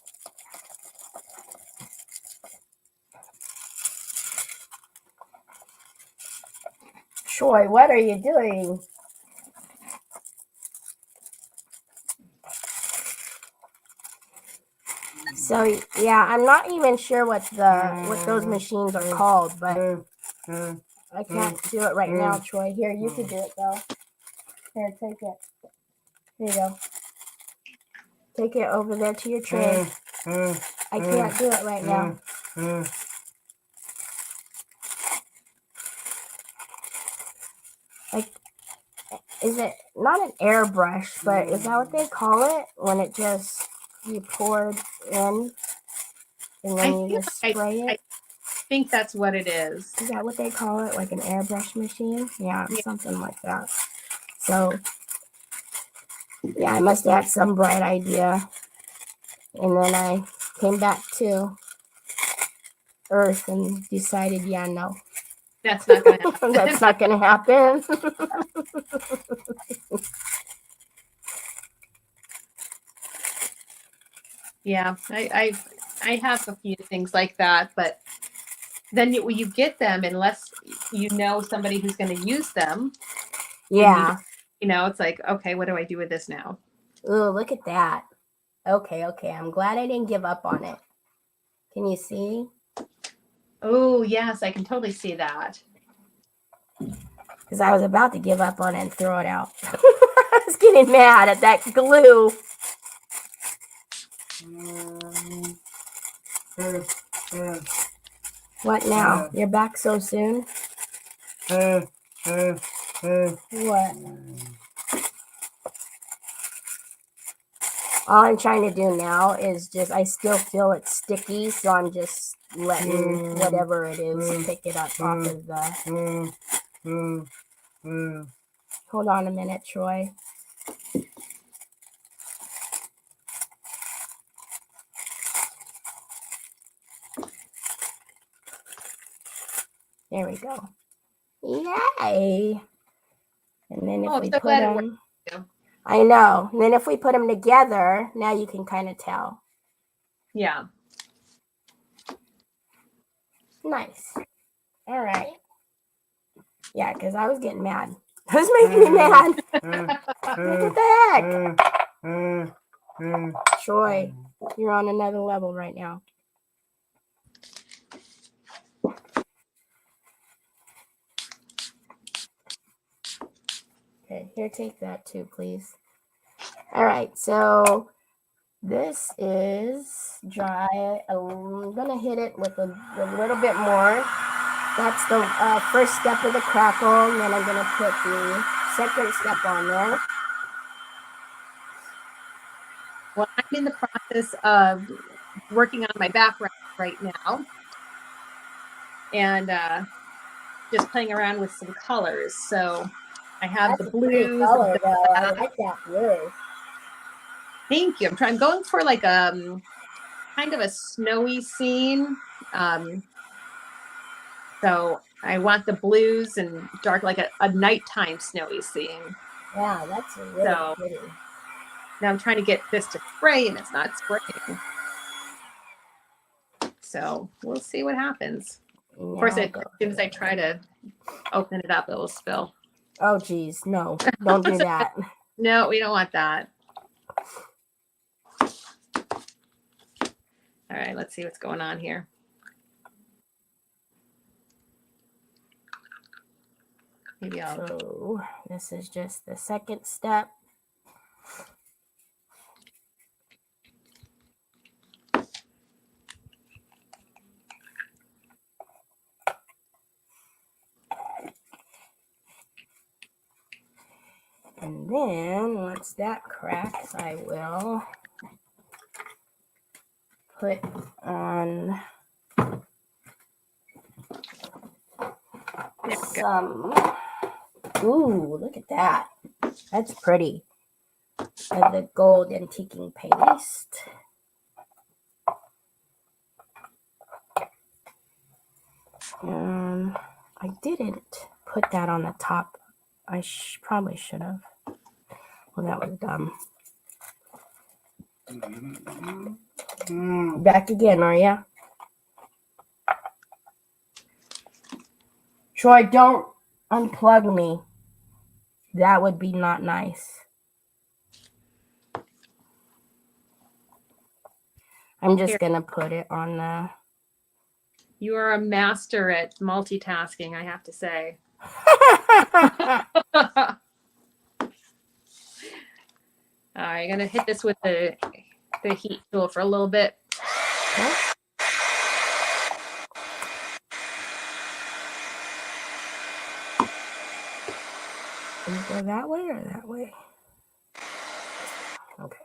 Troy, what are you doing? So yeah, I'm not even sure what those machines are called, but I can't do it right now, Troy. Here, you can do it though. Here, take it. Here you go. Take it over there to your tray. I can't do it right now. Like, is it not an airbrush, but is that what they call it when it just you pour it in and then you just spray it? I think that's what it is. Is that what they call it? Like an airbrush machine? Yeah, something like that. So, yeah, I must have had some bright idea. And then I came back to Earth and decided, yeah, no. That's not going to happen. That's not going to happen. Yeah, I have a few things like that, but then you get them unless you know somebody who's going to use them. Yeah. You know, it's like, okay, what do I do with this now? Ooh, look at that. Okay. I'm glad I didn't give up on it. Can you see? Oh, yes, I can totally see that. Because I was about to give up on it and throw it out. I was getting mad at that glue. What now? You're back so soon? What? All I'm trying to do now is just, I still feel it's sticky, so I'm just letting whatever it is pick it up off of the... Hold on a minute, Troy. There we go. Yay! And then if I'm we so put glad it worked. them, I know. And then if we put them together, now you can kind of tell. Yeah. Nice. All right. Yeah, because I was getting mad. It was making me mad. What the heck? Troy, you're on another level right now. Okay, here, take that too, please. All right, so this is dry. I'm gonna hit it with a little bit more. That's the first step of the crackle, and then I'm gonna put the second step on there. Well, I'm in the process of working on my background right now, and just playing around with some colors. So I have That's the a pretty blues. color, though. I like that blue. Thank you. I'm going for like kind of a snowy scene. So I want the blues and dark, like a nighttime snowy scene. Yeah, that's really pretty. Now I'm trying to get this to spray, and it's not spraying. So we'll see what happens. Of course, as soon as I try to open it up, it will spill. Oh, geez. No, don't do that. No, we don't want that. All right, let's see what's going on here. Maybe I'll. So this is just the second step. And then once that cracks, I will put on some. Ooh, look at that. That's pretty. The gold antiquing paste. I didn't put that on the top. I probably should have. Well, that was dumb. Back again, are ya? Troy, don't unplug me. That would be not nice. I'm just going to put it on the... You are a master at multitasking, I have to say. All right, I'm going to hit this with the heat tool for a little bit. Okay. Can you go that way or that way? Okay.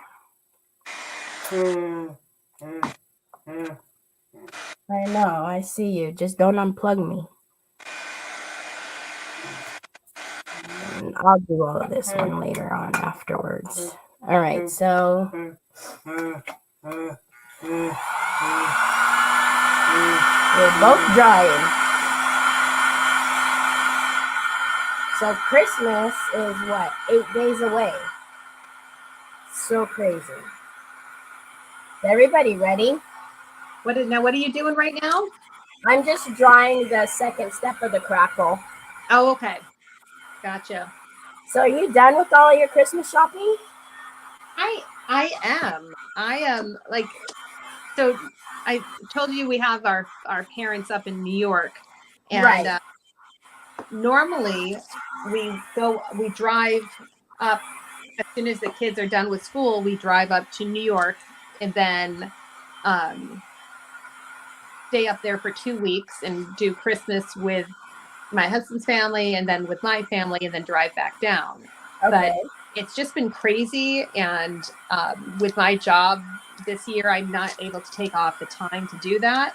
I know, I see you. Just don't unplug me. And I'll do all of this one later on afterwards. All right, so we're both drying. So Christmas is what? 8 days away. So crazy. Is everybody ready? What are you doing right now? I'm just drying the second step of the crackle. Oh, okay. Gotcha. So are you done with all your Christmas shopping? I am like, so I told you we have our parents up in New York, and Right. Normally we drive up as soon as the kids are done with school. We drive up to New York and then stay up there for 2 weeks and do Christmas with my husband's family and then with my family and then drive back down. Okay. But it's just been crazy, and with my job this year, I'm not able to take off the time to do that.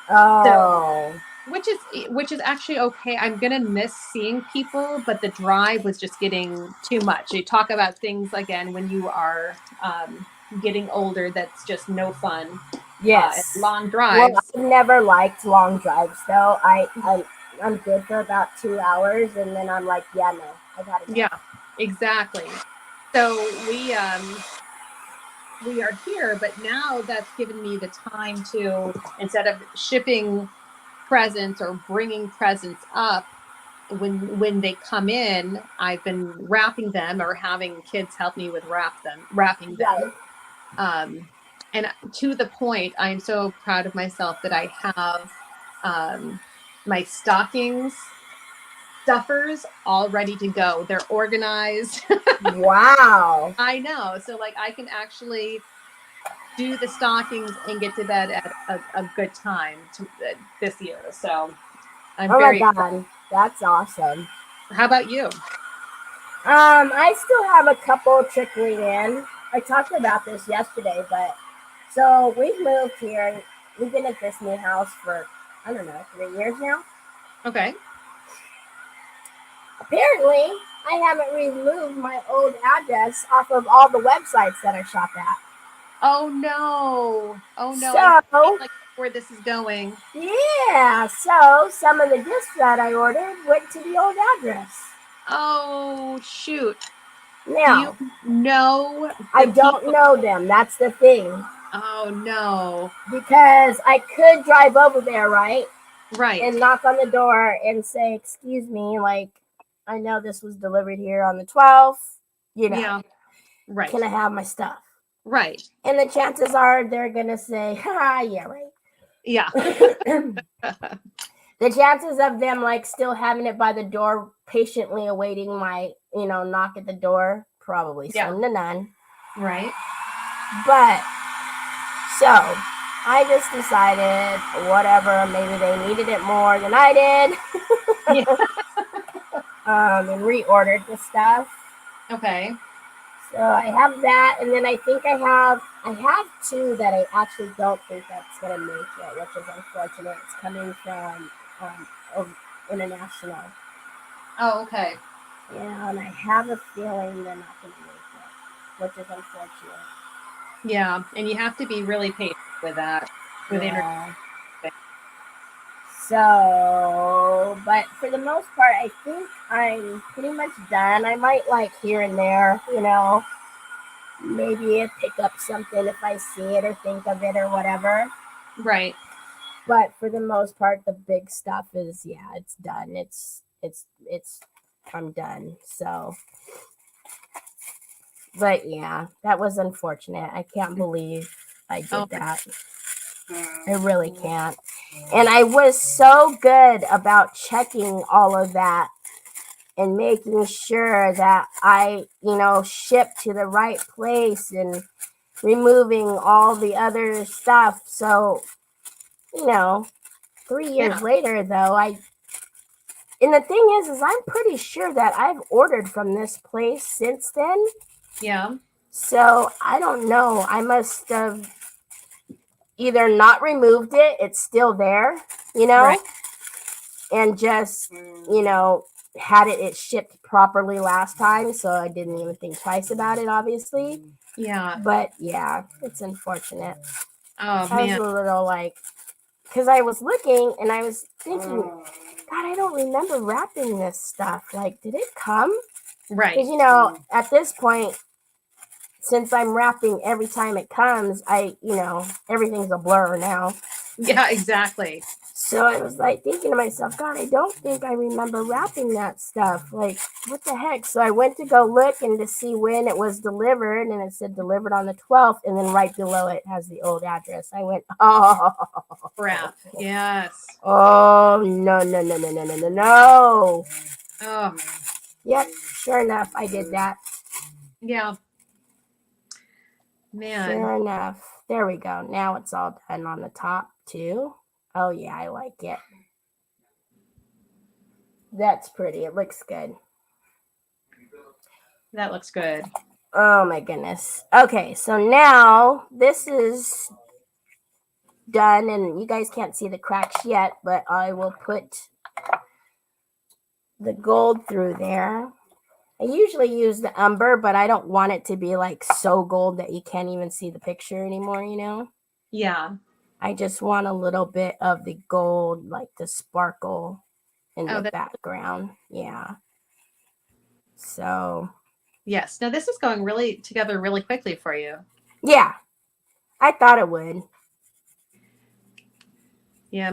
Oh. So which is actually okay. I'm gonna miss seeing people, but the drive was just getting too much. You talk about things again when you are getting older. That's just no fun. Yes. Long Well, drives. I've never liked long drives though. I'm good for about 2 hours, and then I'm like, yeah, no, I gotta go. Yeah, exactly. So we are here, but now that's given me the time to, instead of shipping presents or bringing presents up when they come in, I've been wrapping them or having kids help me with wrapping them. And to the point, I'm so proud of myself that I have my stockings stuffers all ready to go. They're organized. Wow. I know. So like I can actually do the stockings and get to bed at a good time this year. So I'm Oh my very god, that's awesome. How about you? I still have a couple trickling in. I talked about this yesterday, but so we've moved here. We've been at this new house for, I don't know, 3 years now. Okay. Apparently, I haven't removed my old address off of all the websites that I shop at. Oh no. Oh no. I'm So, like where this is going. yeah, so some of the gifts that I ordered went to the old address. Oh shoot. Do you Now, know I the don't people? know them. That's the thing. Oh no. Because I could drive over there, right? Right. And knock on the door and say, excuse me, like, I know this was delivered here on the 12th. Yeah. Right. Can I have my stuff? Right. And the chances are they're going to say, yeah, right. Yeah. The chances of them like still having it by the door, patiently awaiting my, knock at the door, probably slim to none. Right. But so I just decided, whatever, maybe they needed it more than I did. Yeah. And reordered the stuff. Okay. So I have that, and then I think I have two that I actually don't think that's gonna make it, which is unfortunate. It's coming from international. Oh, okay. Yeah, and I have a feeling they're not gonna make it, which is unfortunate. Yeah, and you have to be really patient with that. With Yeah. So, but for the most part, I think I'm pretty much done. I might like here and there, maybe pick up something if I see it or think of it or whatever. Right. But for the most part, the big stuff is, it's done. I'm done. So, but yeah, that was unfortunate. I can't believe I did that. I really can't. And I was so good about checking all of that and making sure that I, shipped to the right place and removing all the other stuff. So, 3 years later, though, and the thing is I'm pretty sure that I've ordered from this place since then. Yeah. So I don't know. I must have either not removed it, it's still there, Right. and just, had it shipped properly last time. So I didn't even think twice about it, obviously. Yeah. But yeah, it's unfortunate. Oh, I man. was a little like, because I was looking and I was thinking, God, I don't remember wrapping this stuff. Like, did it come? Right. Because, at this point, since I'm wrapping every time it comes, everything's a blur now. Yeah, exactly. So I was like thinking to myself, God, I don't think I remember wrapping that stuff. Like, what the heck? So I went to go look and to see when it was delivered, and it said delivered on the 12th, and then right below it has the old address. I went, oh. Crap. Yes. Oh, no. Oh. Yep, sure enough, I did that. Yeah. Man. Sure enough. There we go. Now it's all done on the top, too. Oh, yeah, I like it. That's pretty. It looks good. That looks good. Oh, my goodness. Okay, so now this is done, and you guys can't see the cracks yet, but I will put the gold through there. I usually use the umber, but I don't want it to be like so gold that you can't even see the picture anymore, you know? Yeah. I just want a little bit of the gold, like the sparkle in the background. Yeah. So. Yes. Now this is going really together really quickly for you. Yeah. I thought it would. Yeah,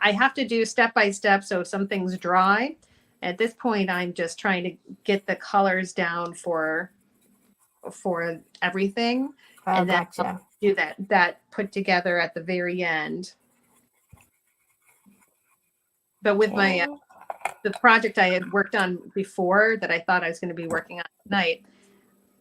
I have to do step by step, so something's dry. At this point, I'm just trying to get the colors down for everything, and then Gotcha. I'll do that put together at the very end. But with my the project I had worked on before that I thought I was going to be working on tonight,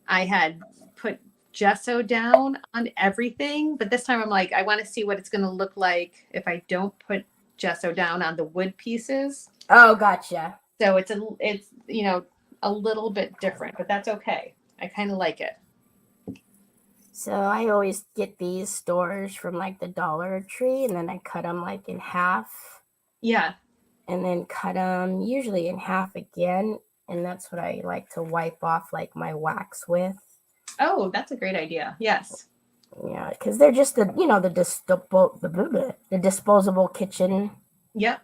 I had put gesso down on everything, but this time I'm like, I want to see what it's going to look like if I don't put gesso down on the wood pieces. Oh, gotcha. So it's a little bit different, but that's okay. I kind of like it. So I always get these stores from like the Dollar Tree, and then I cut them like in half. Yeah. And then cut them usually in half again, and that's what I like to wipe off like my wax with. Oh, that's a great idea. Yes. Yeah, because they're just the disposable kitchen. Yep.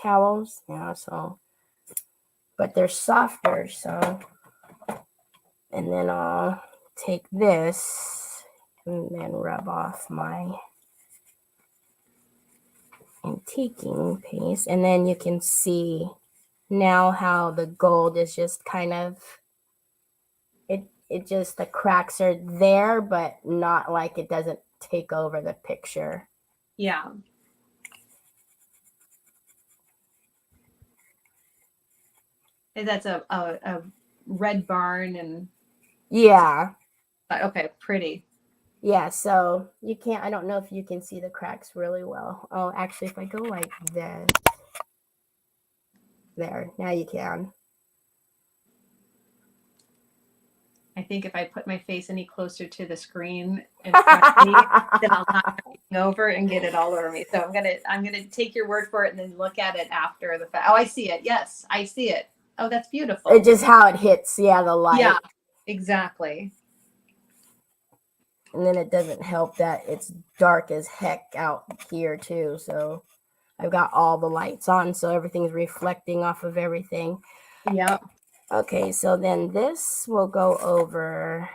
Towels. Yeah. So, but they're softer. So, and then I'll take this and then rub off my antiquing paste, and then you can see now how the gold is just kind of it just the cracks are there, but not like it doesn't take over the picture. Yeah. And that's a red barn and Yeah. Okay, pretty. Yeah, so you can't, I don't know if you can see the cracks really well. Oh, actually, if I go like this, there, now you can. I think if I put my face any closer to the screen in front of me, then I'll knock everything over and get it all over me. So I'm gonna take your word for it and then look at it after the fact. Oh, I see it. Yes, I see it. Oh, that's beautiful. It's just how it hits, yeah, the light. Yeah, exactly. And then it doesn't help that it's dark as heck out here too. So I've got all the lights on, so everything's reflecting off of everything. Yeah. Okay, so then this will go over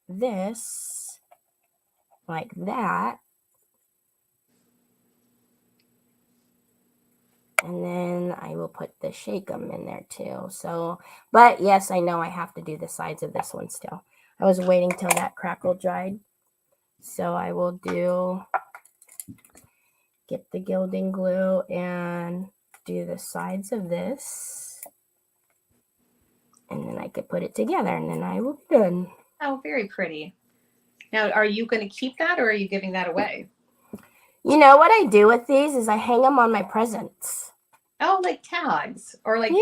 this like that. And then I will put the shake 'em in there too. So, but yes, I know I have to do the sides of this one still. I was waiting till that crackle dried. So I will get the gilding glue and do the sides of this. And then I could put it together, and then I will be done. Oh, very pretty. Now, are you going to keep that, or are you giving that away? You know what I do with these is I hang them on my presents. Oh, like tags or like, yeah.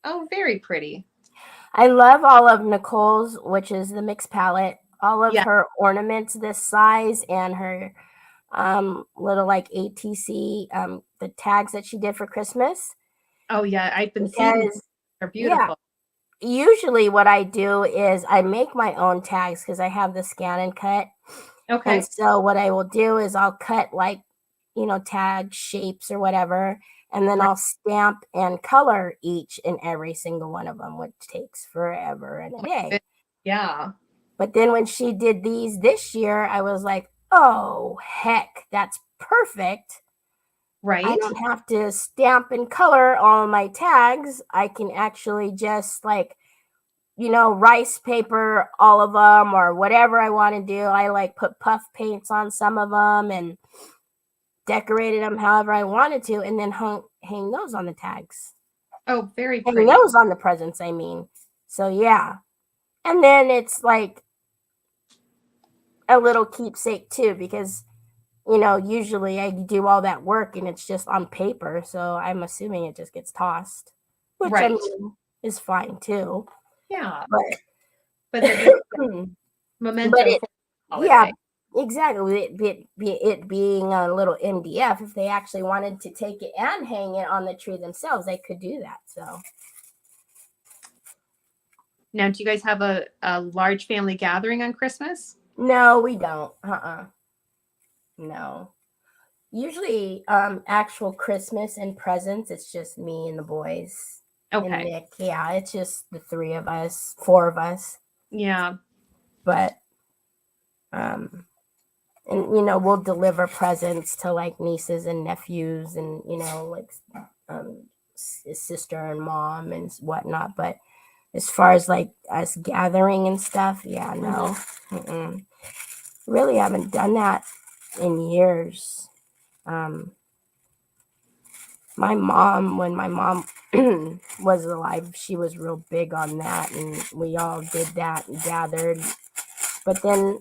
Oh, very pretty. I love all of Nicole's, which is the mixed palette, all of her ornaments this size, and her little like ATC, the tags that she did for Christmas. Oh yeah, I've been seeing. They're beautiful. Yeah. Usually what I do is I make my own tags because I have the scan and cut. Okay. And so what I will do is I'll cut like, tag shapes or whatever, and then I'll stamp and color each and every single one of them, which takes forever and a day. Yeah. But then when she did these this year, I was like, oh, heck, that's perfect. Right. I don't have to stamp and color all my tags. I can actually just like, rice paper all of them or whatever I want to do. I like put puff paints on some of them and decorated them however I wanted to, and then hang those on the tags. Oh, very pretty. Hang those on the presents, I mean. So yeah. And then it's like a little keepsake too, because usually I do all that work and it's just on paper, so I'm assuming it just gets tossed, which I mean, is fine too. Yeah, but memento. Yeah, Exactly. It being a little MDF, if they actually wanted to take it and hang it on the tree themselves, they could do that. So. Now, do you guys have a large family gathering on Christmas? No, we don't. No. Usually, actual Christmas and presents, it's just me and the boys and Okay. Nick. Yeah, it's just the three of us, four of us. Yeah. But, and we'll deliver presents to like nieces and nephews and, like his sister and mom and whatnot. But as far as like us gathering and stuff, yeah, no. Mm-mm. Really haven't done that in years. My mom, when my mom was alive, she was real big on that, and we all did that and gathered. But then,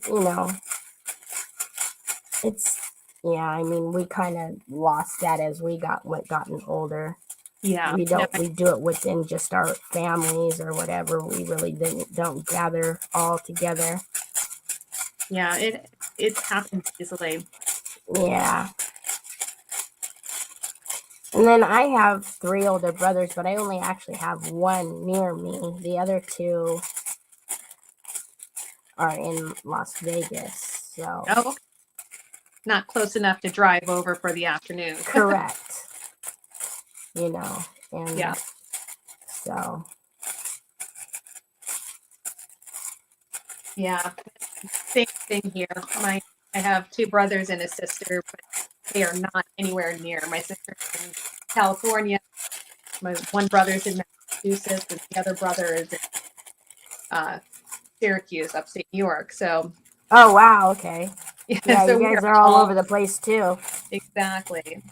we kind of lost that as we gotten older. Yeah. We do it within just our families or whatever. We really don't gather all together. Yeah, it happens easily. Yeah. And then I have 3 older brothers, but I only actually have one near me. The other 2 are in Las Vegas. So. Oh, not close enough to drive over for the afternoon. Correct. And yeah. So. Yeah. Same thing here. I have 2 brothers and a sister, but they are not anywhere near. My sister's in California. My one brother's in Massachusetts, and the other brother is in Syracuse, upstate New York. So. Oh wow! Okay. Yeah, so you guys are all over the place too. Exactly.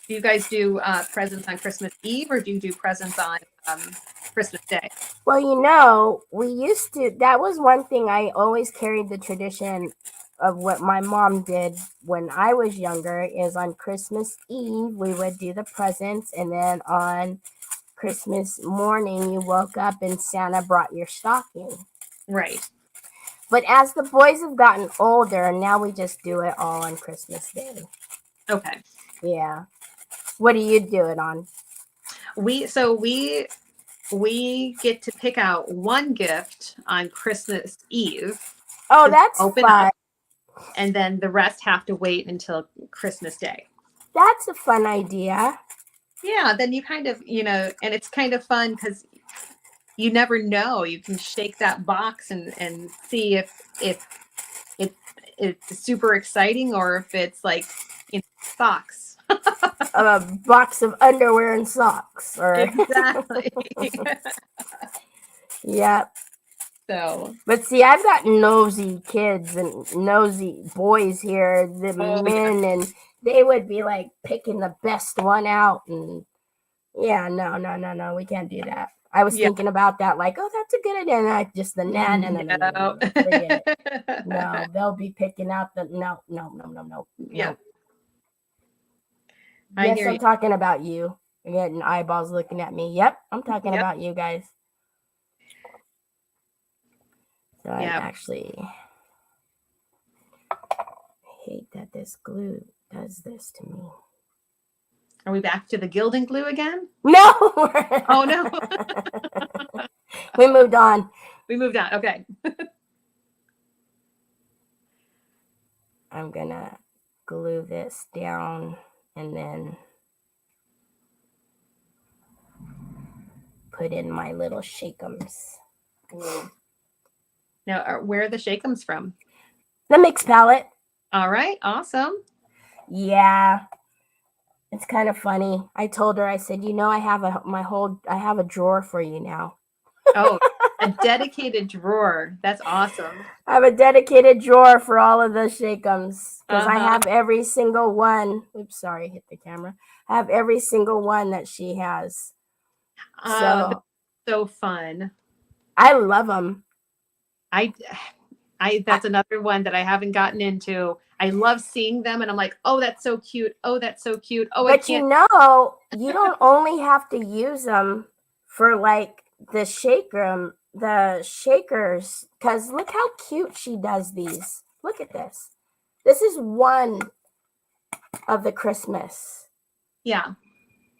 Do you guys do presents on Christmas Eve, or do you do presents on Christmas Day? Well, we used to. That was one thing I always carried the tradition of what my mom did when I was younger. Is on Christmas Eve we would do the presents, and then on Christmas morning you woke up and Santa brought your stocking. Right. But as the boys have gotten older, now we just do it all on Christmas Day. Okay. Yeah. What do you do it on? We get to pick out one gift on Christmas Eve. Oh, that's fun. And then the rest have to wait until Christmas Day. That's a fun idea. Yeah, then you kind of, and it's kind of fun because you never know. You can shake that box and see if it's super exciting or if it's like socks. A box of underwear and socks. Exactly. Yep. So. But see, I've got nosy kids and nosy boys here, the men, and they would be like picking the best one out. And yeah, no, we can't do that. I was thinking about that, like, oh, that's a good idea. And I just no, forget it. No, they'll be picking out the no. Yeah. Yes, I'm talking about you. You're getting eyeballs looking at me. Yep, I'm talking about you guys. So I actually hate that this glue does this to me. Are we back to the gilding glue again? No. Oh, no. We moved on. Okay. I'm going to glue this down and then put in my little shake-ems. Now, where are the shake-ems from? The mix palette. All right. Awesome. Yeah. It's kind of funny. I told her, I said, I have a drawer for you now. Oh, a dedicated drawer. That's awesome. I have a dedicated drawer for all of the shake-ems because I have every single one. Oops, sorry, hit the camera. I have every single one that she has. So fun. I love them. That's another one that I haven't gotten into. I love seeing them and I'm like, oh, that's so cute. Oh, that's so cute. Oh, but you don't only have to use them for like the shakers, because look how cute she does these. Look at this. This is one of the Christmas. Yeah.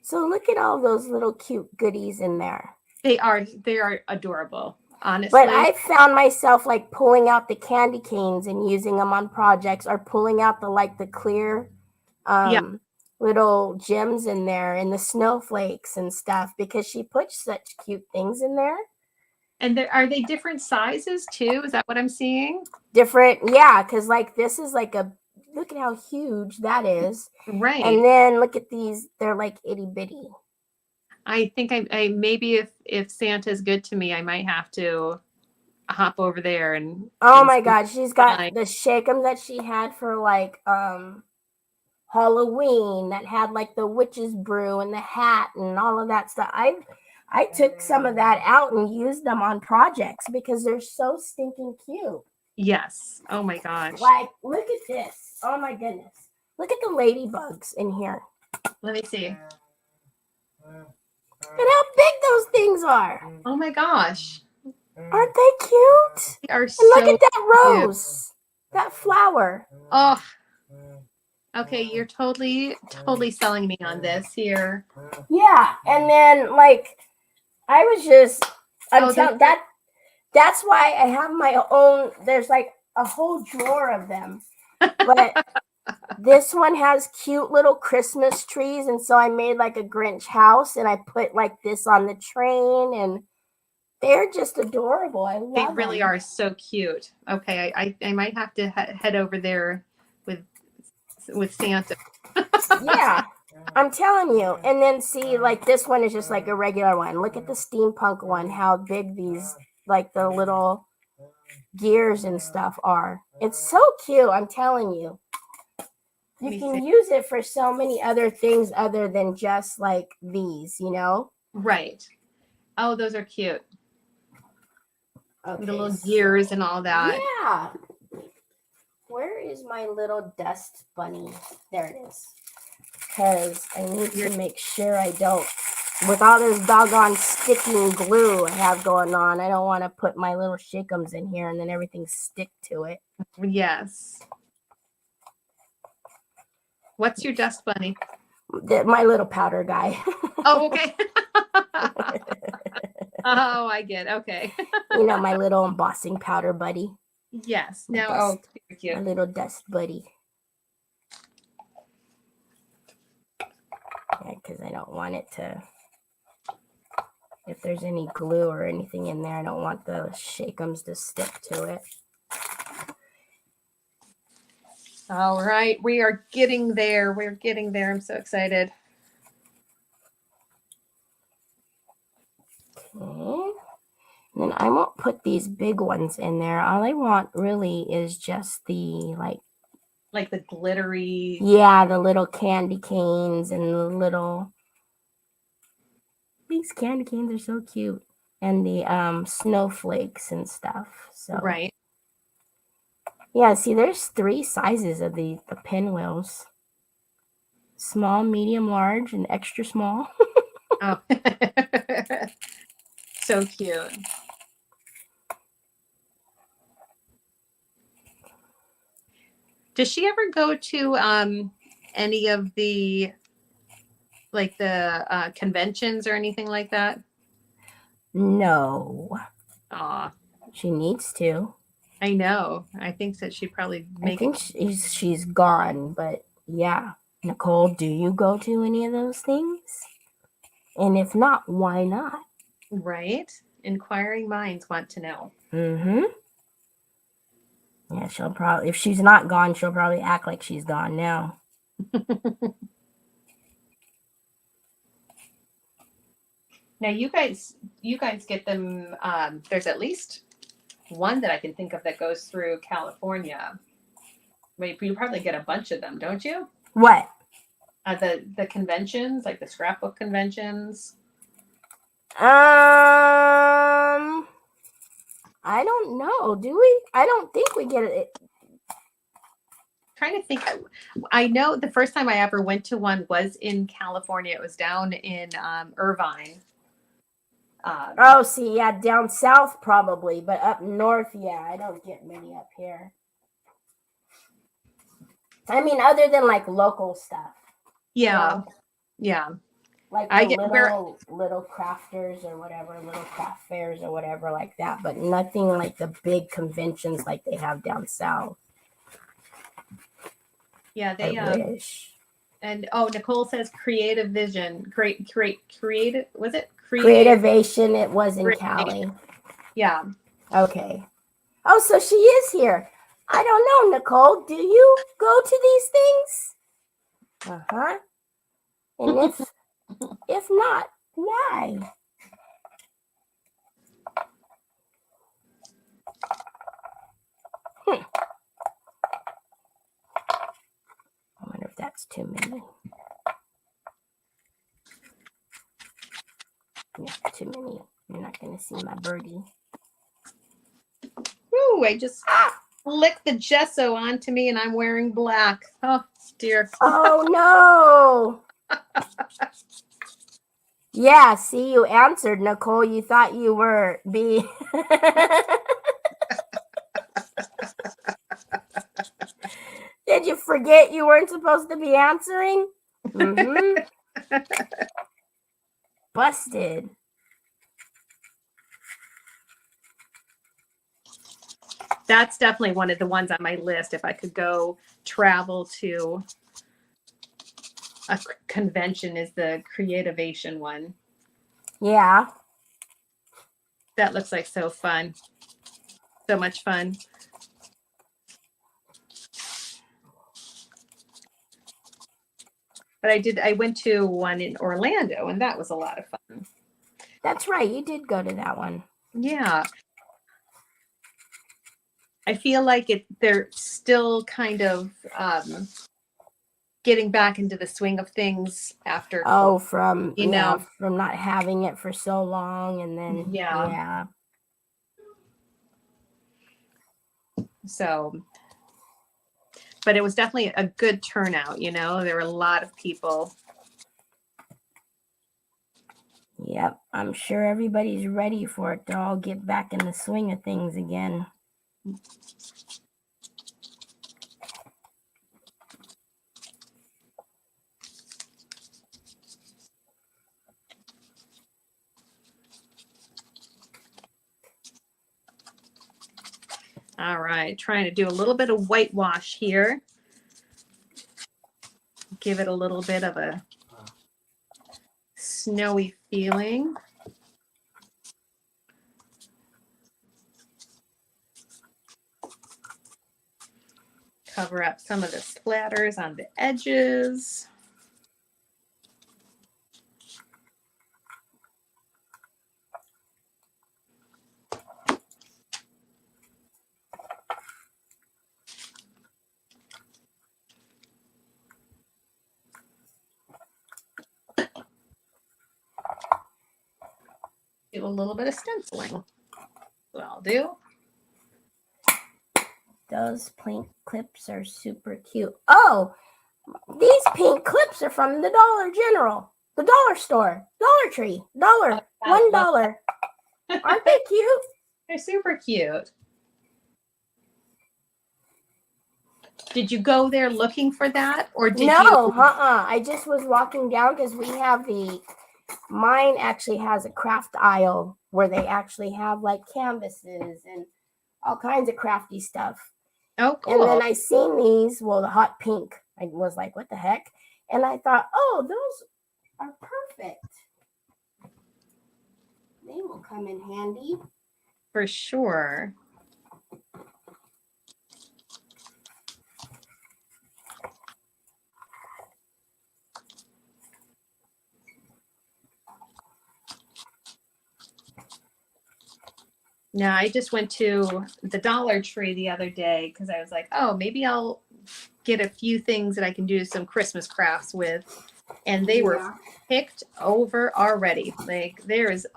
So look at all those little cute goodies in there. They are adorable, honestly. But I found myself like pulling out the candy canes and using them on projects, or pulling out the clear little gems in there and the snowflakes and stuff, because she puts such cute things in there. And are they different sizes too? Is that what I'm seeing? Different, yeah, because like this is like look at how huge that is. Right. And then look at these, they're like itty bitty. I think I maybe if Santa's good to me, I might have to hop over there and my god, she's got the shake-em that she had for like Halloween, that had like the witch's brew and the hat and all of that stuff. I took some of that out and used them on projects because they're so stinking cute. Yes. Oh my gosh. Like, look at this. Oh my goodness. Look at the ladybugs in here. Let me see. Look at how big those things are. Oh my gosh. Aren't they cute? They are and so look at that rose. Cute. That flower. Oh. Okay, you're totally selling me on this here. Yeah, and then like I was just telling that's why I have my own. There's like a whole drawer of them. But this one has cute little Christmas trees, and so I made like a Grinch house, and I put like this on the train, and they're just adorable. I love them. They really are so cute. Okay, I might have to head over there with Santa. Yeah, I'm telling you. And then see, like this one is just like a regular one. Look at the steampunk one, how big these like the little gears and stuff are. It's so cute, I'm telling you. You can use it for so many other things other than just like these, you know? Right. Oh, those are cute. Okay. The little gears and all that. Yeah. Where is my little dust bunny? There it is. Because I need to make sure I don't, with all this doggone sticking glue I have going on, I don't want to put my little shake-ems in here and then everything stick to it. Yes. What's your dust bunny? My little powder guy. Oh, okay. Oh, I get it. Okay. You know, my little embossing powder buddy. Yes. Now, my little dust buddy. Yeah, because I don't want it to, if there's any glue or anything in there, I don't want the shake-ems to stick to it. All right. We are getting there. We're getting there. I'm so excited. Okay. And then I won't put these big ones in there. All I want really is just the like the glittery. Yeah, the little candy canes and the little. These candy canes are so cute, and the snowflakes and stuff. So right. Yeah, see, there's 3 sizes of the pinwheels: small, medium, large, and extra small. Oh, so cute. Does she ever go to any of the conventions or anything like that? No. Aw. She needs to. I know. I think that she'd probably make. I think she's gone, but yeah. Nicole, do you go to any of those things? And if not, why not? Right? Inquiring minds want to know. Mm-hmm. Yeah, she'll probably, if she's not gone, she'll probably act like she's gone now. Now you guys get them. There's at least one that I can think of that goes through California. Wait, you probably get a bunch of them, don't you? What? The conventions, like the scrapbook conventions. I don't know. Do we? I don't think we get it. Trying to think. I know the first time I ever went to one was in California. It was down in Irvine. Oh, see, yeah, down south probably, but up north, yeah, I don't get many up here. I mean, other than like local stuff. Yeah. You know? Yeah. Like I the get little crafters or whatever, little craft fairs or whatever like that, but nothing like the big conventions like they have down south. Yeah, they I wish. and Nicole says creative vision. Creative was it? Creativation, it was in Cali. Yeah. Okay. Oh, so she is here. I don't know, Nicole. Do you go to these things? Uh-huh. And if not, why? I wonder if that's too many. Yeah, too many. You're not going to see my birdie. Ooh, I just licked the gesso onto me and I'm wearing black. Oh, dear. Oh, no. Yeah, see, you answered, Nicole. You thought you were being... Did you forget you weren't supposed to be answering? Mm-hmm. Busted. That's definitely one of the ones on my list. If I could go travel to a convention, is the Creativation one. Yeah. That looks like so fun. So much fun. But I went to one in Orlando and that was a lot of fun. That's right. You did go to that one. Yeah. I feel like they're still kind of getting back into the swing of things after. Oh, from not having it for so long, and then yeah. So, but it was definitely a good turnout. There were a lot of people. Yep, I'm sure everybody's ready for it to all get back in the swing of things again. All right, trying to do a little bit of whitewash here. Give it a little bit of a snowy feeling. Cover up some of the splatters on the edges. Do a little bit of stenciling. What I'll do. Those pink clips are super cute. Oh, these pink clips are from the Dollar General, the dollar store, Dollar Tree, $1. Aren't they cute? They're super cute. Did you go there looking for that, or did you? No, I just was walking down because we have mine actually has a craft aisle where they actually have like canvases and all kinds of crafty stuff. Oh, cool. And then I seen these, the hot pink. I was like, what the heck? And I thought, oh, those are perfect. They will come in handy. For sure. No, I just went to the Dollar Tree the other day because I was like, oh, maybe I'll get a few things that I can do some Christmas crafts with. And they were picked over already. Like there is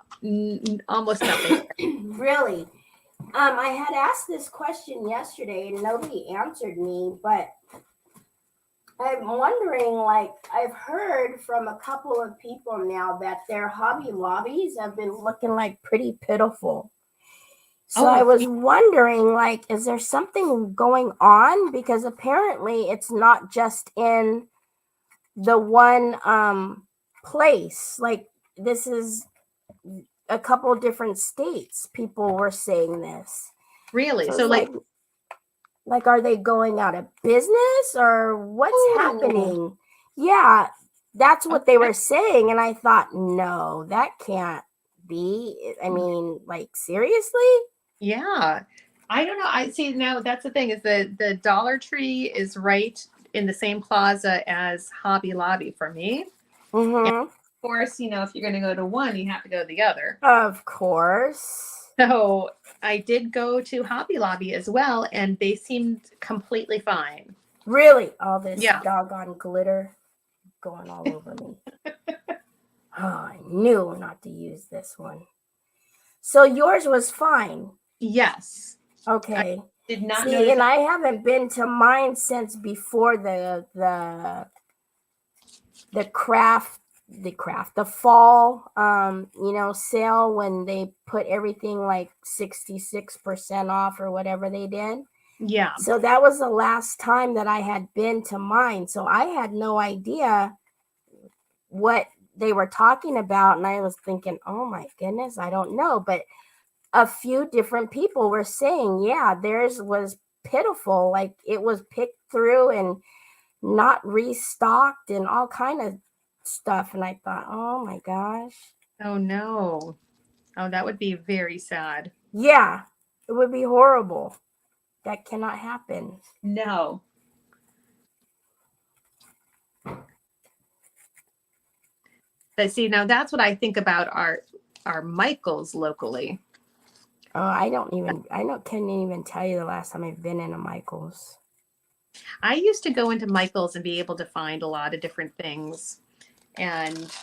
almost nothing. Really? I had asked this question yesterday and nobody answered me, but I'm wondering, like, I've heard from a couple of people now that their Hobby Lobbies have been looking like pretty pitiful. So I was wondering, like, is there something going on? Because apparently it's not just in the one place. Like, this is a couple different states. People were saying this. Really? So like, are they going out of business or what's happening? Yeah, that's what they were saying. And I thought, no, that can't be. I mean, like, seriously? Yeah. I don't know. I see now that's the thing is the Dollar Tree is right in the same plaza as Hobby Lobby for me. And Mm-hmm. of course, you know, if you're going to go to one, you have to go to the other. Of course. So I did go to Hobby Lobby as well, and they seemed completely fine. Really? All this Yeah. doggone glitter going all over me. Oh, I knew not to use this one. So yours was fine. Yes. Okay. I did not See, notice. and I haven't been to mine since before the fall sale when they put everything like 66% off or whatever they did. Yeah. So that was the last time that I had been to mine. So I had no idea what they were talking about. And I was thinking, oh my goodness, I don't know. But a few different people were saying, yeah, theirs was pitiful. Like it was picked through and not restocked and all kind of stuff. And I thought, oh my gosh. Oh no. Oh, that would be very sad. Yeah, it would be horrible. That cannot happen. No. But see, now that's what I think about our Michaels locally. Oh, can't even tell you the last time I've been in a Michaels. I used to go into Michaels and be able to find a lot of different things. And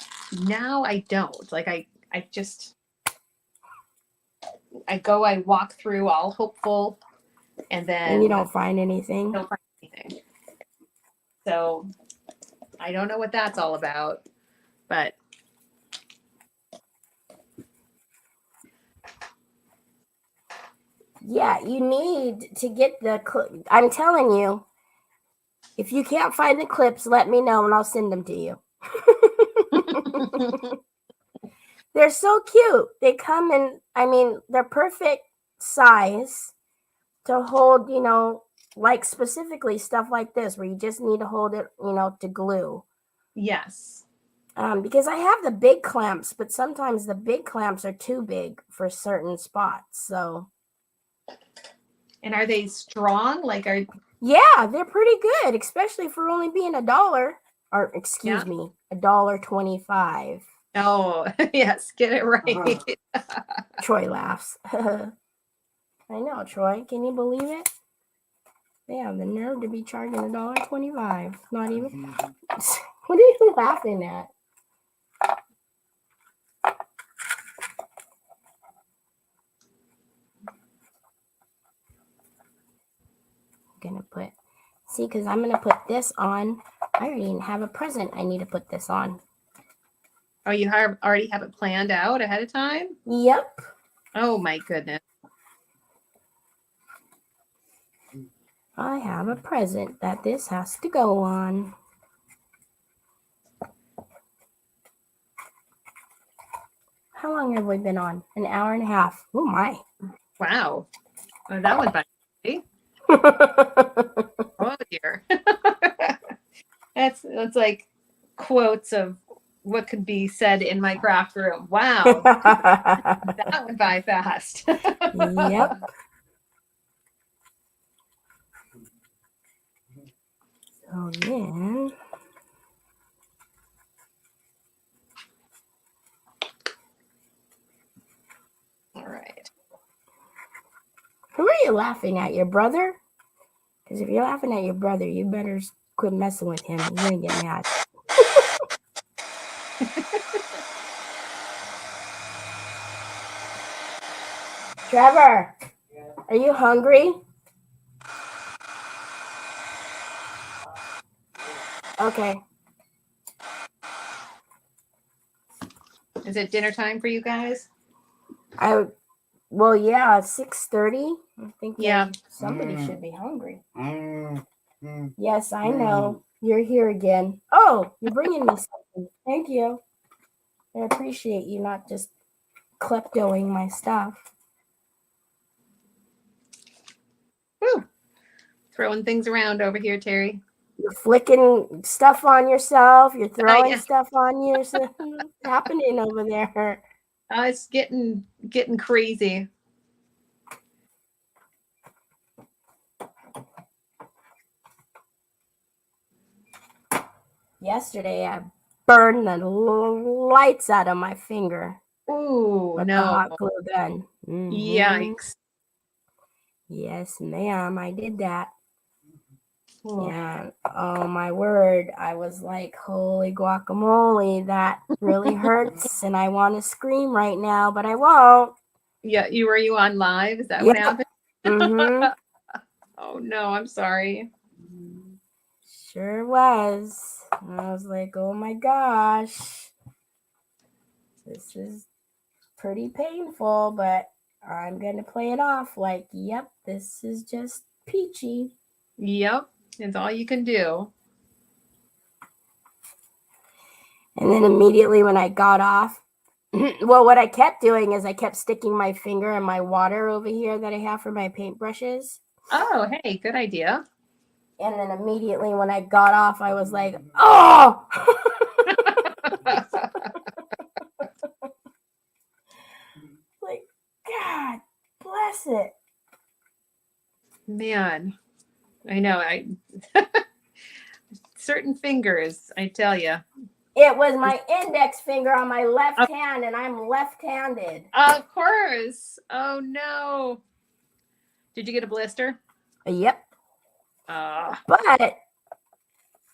now I don't. Like I walk through all hopeful and then you don't find anything. Don't find anything. So I don't know what that's all about, but yeah, you need to get I'm telling you, if you can't find the clips, let me know and I'll send them to you. They're so cute. They come in, they're perfect size to hold, like specifically stuff like this where you just need to hold it, to glue. yes. Because I have the big clamps, but sometimes the big clamps are too big for certain spots. So. And are they strong? Yeah, they're pretty good, especially for only being $1. Or excuse me, $1.25. Oh, yes, get it right. Troy laughs. I know, Troy. Can you believe it? They have the nerve to be charging $1.25. Not even. What are you laughing at? Because I'm gonna put this on. I already have a present I need to put this on. Oh, you already have it planned out ahead of time? Yep. Oh my goodness. I have a present that this has to go on. How long have we been on? An hour and a half. Oh my. Wow. Oh, that went by. Oh dear. That's like quotes of what could be said in my craft room. Wow. That went by fast. Yep. So then. All right. Who are you laughing at? Your brother? Because if you're laughing at your brother, you better quit messing with him. He's going to get mad. Trevor, are you hungry? Okay. Is it dinner time for you guys? Well, yeah, 6:30. I think Yeah. somebody should be hungry. Yes, I know. You're here again. Oh, you're bringing me something. Thank you. I appreciate you not just kleptoing my stuff. Whew. Throwing things around over here, Teri. You're flicking stuff on yourself. You're throwing Yeah. stuff on yourself. What's happening over there? It's getting crazy. Yesterday, I burned the lights out of my finger Ooh, with the no. hot glue gun. Yikes. Yes, ma'am, I did that. Ooh. Yeah. Oh my word. I was like, holy guacamole, that really hurts. And I want to scream right now, but I won't. Yeah, were you on live? Is that what happened? Mm-hmm. Oh no, I'm sorry. Sure was. And I was like, oh my gosh. This is pretty painful, but I'm going to play it off like, yep, this is just peachy. Yep, it's all you can do. And then immediately when I got off, well, what I kept doing is I kept sticking my finger in my water over here that I have for my paintbrushes. Oh, hey, good idea. And then immediately when I got off, I was like, oh! Like, God bless it. Man, I know. Certain fingers, I tell you. It was my index finger on my left hand, and I'm left-handed. Of course. Oh no. Did you get a blister? Yep. Uh, But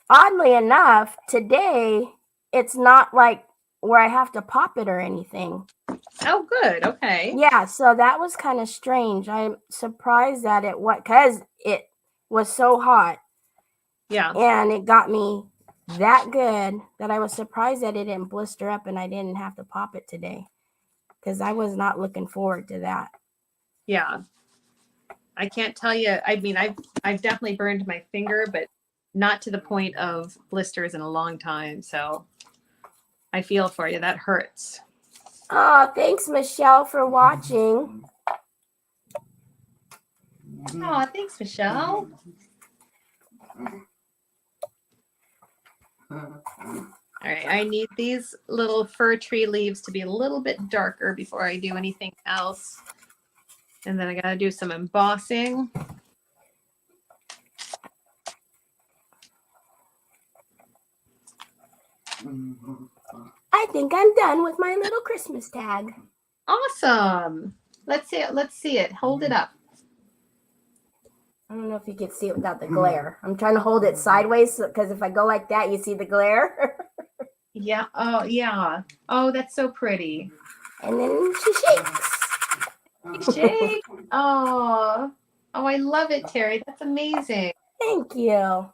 oddly enough, today it's not like where I have to pop it or anything. Oh, good. Okay. Yeah, so that was kind of strange. I'm surprised that because it was so hot. Yeah. And it got me that good that I was surprised that it didn't blister up and I didn't have to pop it today. Because I was not looking forward to that. Yeah. I can't tell you. I mean, I've definitely burned my finger, but not to the point of blisters in a long time. So I feel for you. That hurts. Oh, thanks, Michelle, for watching. Oh, thanks, Michelle. All right, I need these little fir tree leaves to be a little bit darker before I do anything else. And then I got to do some embossing. I think I'm done with my little Christmas tag. Awesome. Let's see it. Let's see it. Hold it up. I don't know if you can see it without the glare. I'm trying to hold it sideways because if I go like that, you see the glare. Yeah. Oh, yeah. Oh, that's so pretty. And then she shakes. Shake. Oh, I love it, Teri. That's amazing. Thank you.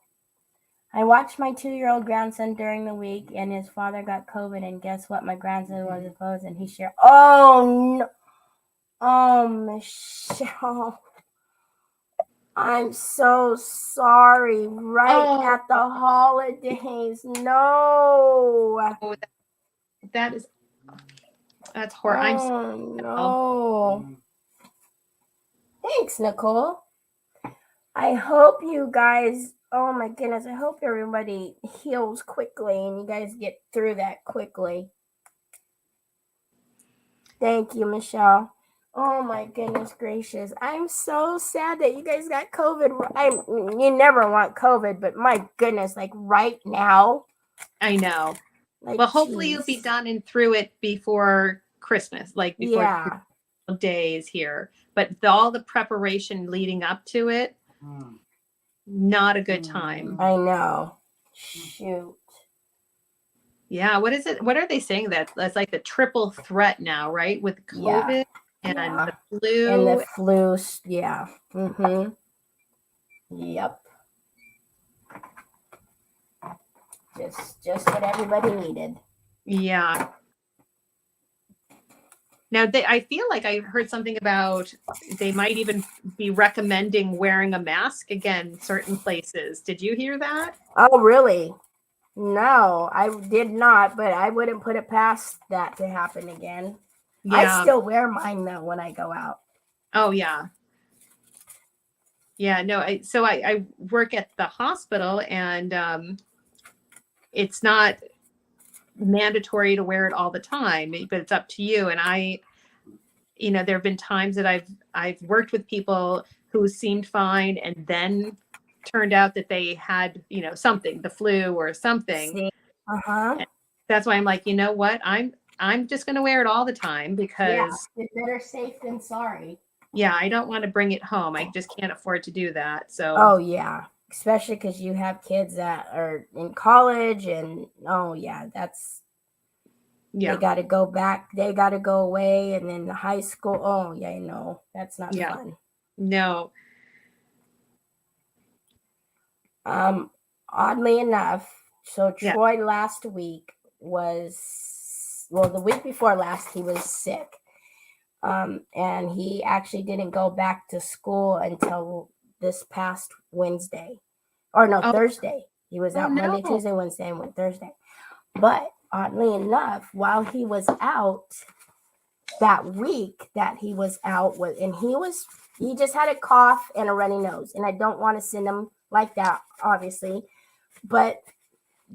I watched my 2-year-old grandson during the week, and his father got COVID. And guess what? My grandson was exposed, and he shared. Oh no! Oh, Michelle, I'm so sorry. Right at the holidays, no. Oh, that's horrible. Oh no. Thanks, Nicole. I hope you guys, oh my goodness, I hope everybody heals quickly and you guys get through that quickly. Thank you, Michelle. Oh my goodness gracious. I'm so sad that you guys got COVID. You never want COVID, but my goodness, like right now. I know. Like, well, hopefully you'll be done and through it before Christmas, like before days here. But all the preparation leading up to it, not a good time. I know. Shoot. Yeah. What is it? What are they saying that's like the triple threat now, right? With COVID and the flu. And the flu. Yeah. Mm-hmm. Yep. Just what everybody needed. Yeah. Now, I feel like I heard something about they might even be recommending wearing a mask again certain places. Did you hear that? Oh, really? No, I did not, but I wouldn't put it past that to happen again. I Yeah. still wear mine though when I go out. Oh, yeah. Yeah, no, I work at the hospital, and it's not mandatory to wear it all the time, but it's up to you. And there have been times that I've worked with people who seemed fine and then turned out that they had, something, the flu or something. See? Uh-huh. That's why I'm like, you know what? I'm just going to wear it all the time because it's better safe than sorry. Yeah, I don't want to bring it home. I just can't afford to do that. So Oh yeah, especially because you have kids that are in college, and oh yeah, they got to go back. They got to go away, and then the high school. Oh yeah, no, that's not fun. No. Oddly enough, so Troy last week the week before last, he was sick. And he actually didn't go back to school until this past Wednesday. Or no, Thursday. He was out Monday, Tuesday, Wednesday, and went Thursday. But oddly enough, while he was out, that week that he was out, he just had a cough and a runny nose. And I don't want to send him like that, obviously. But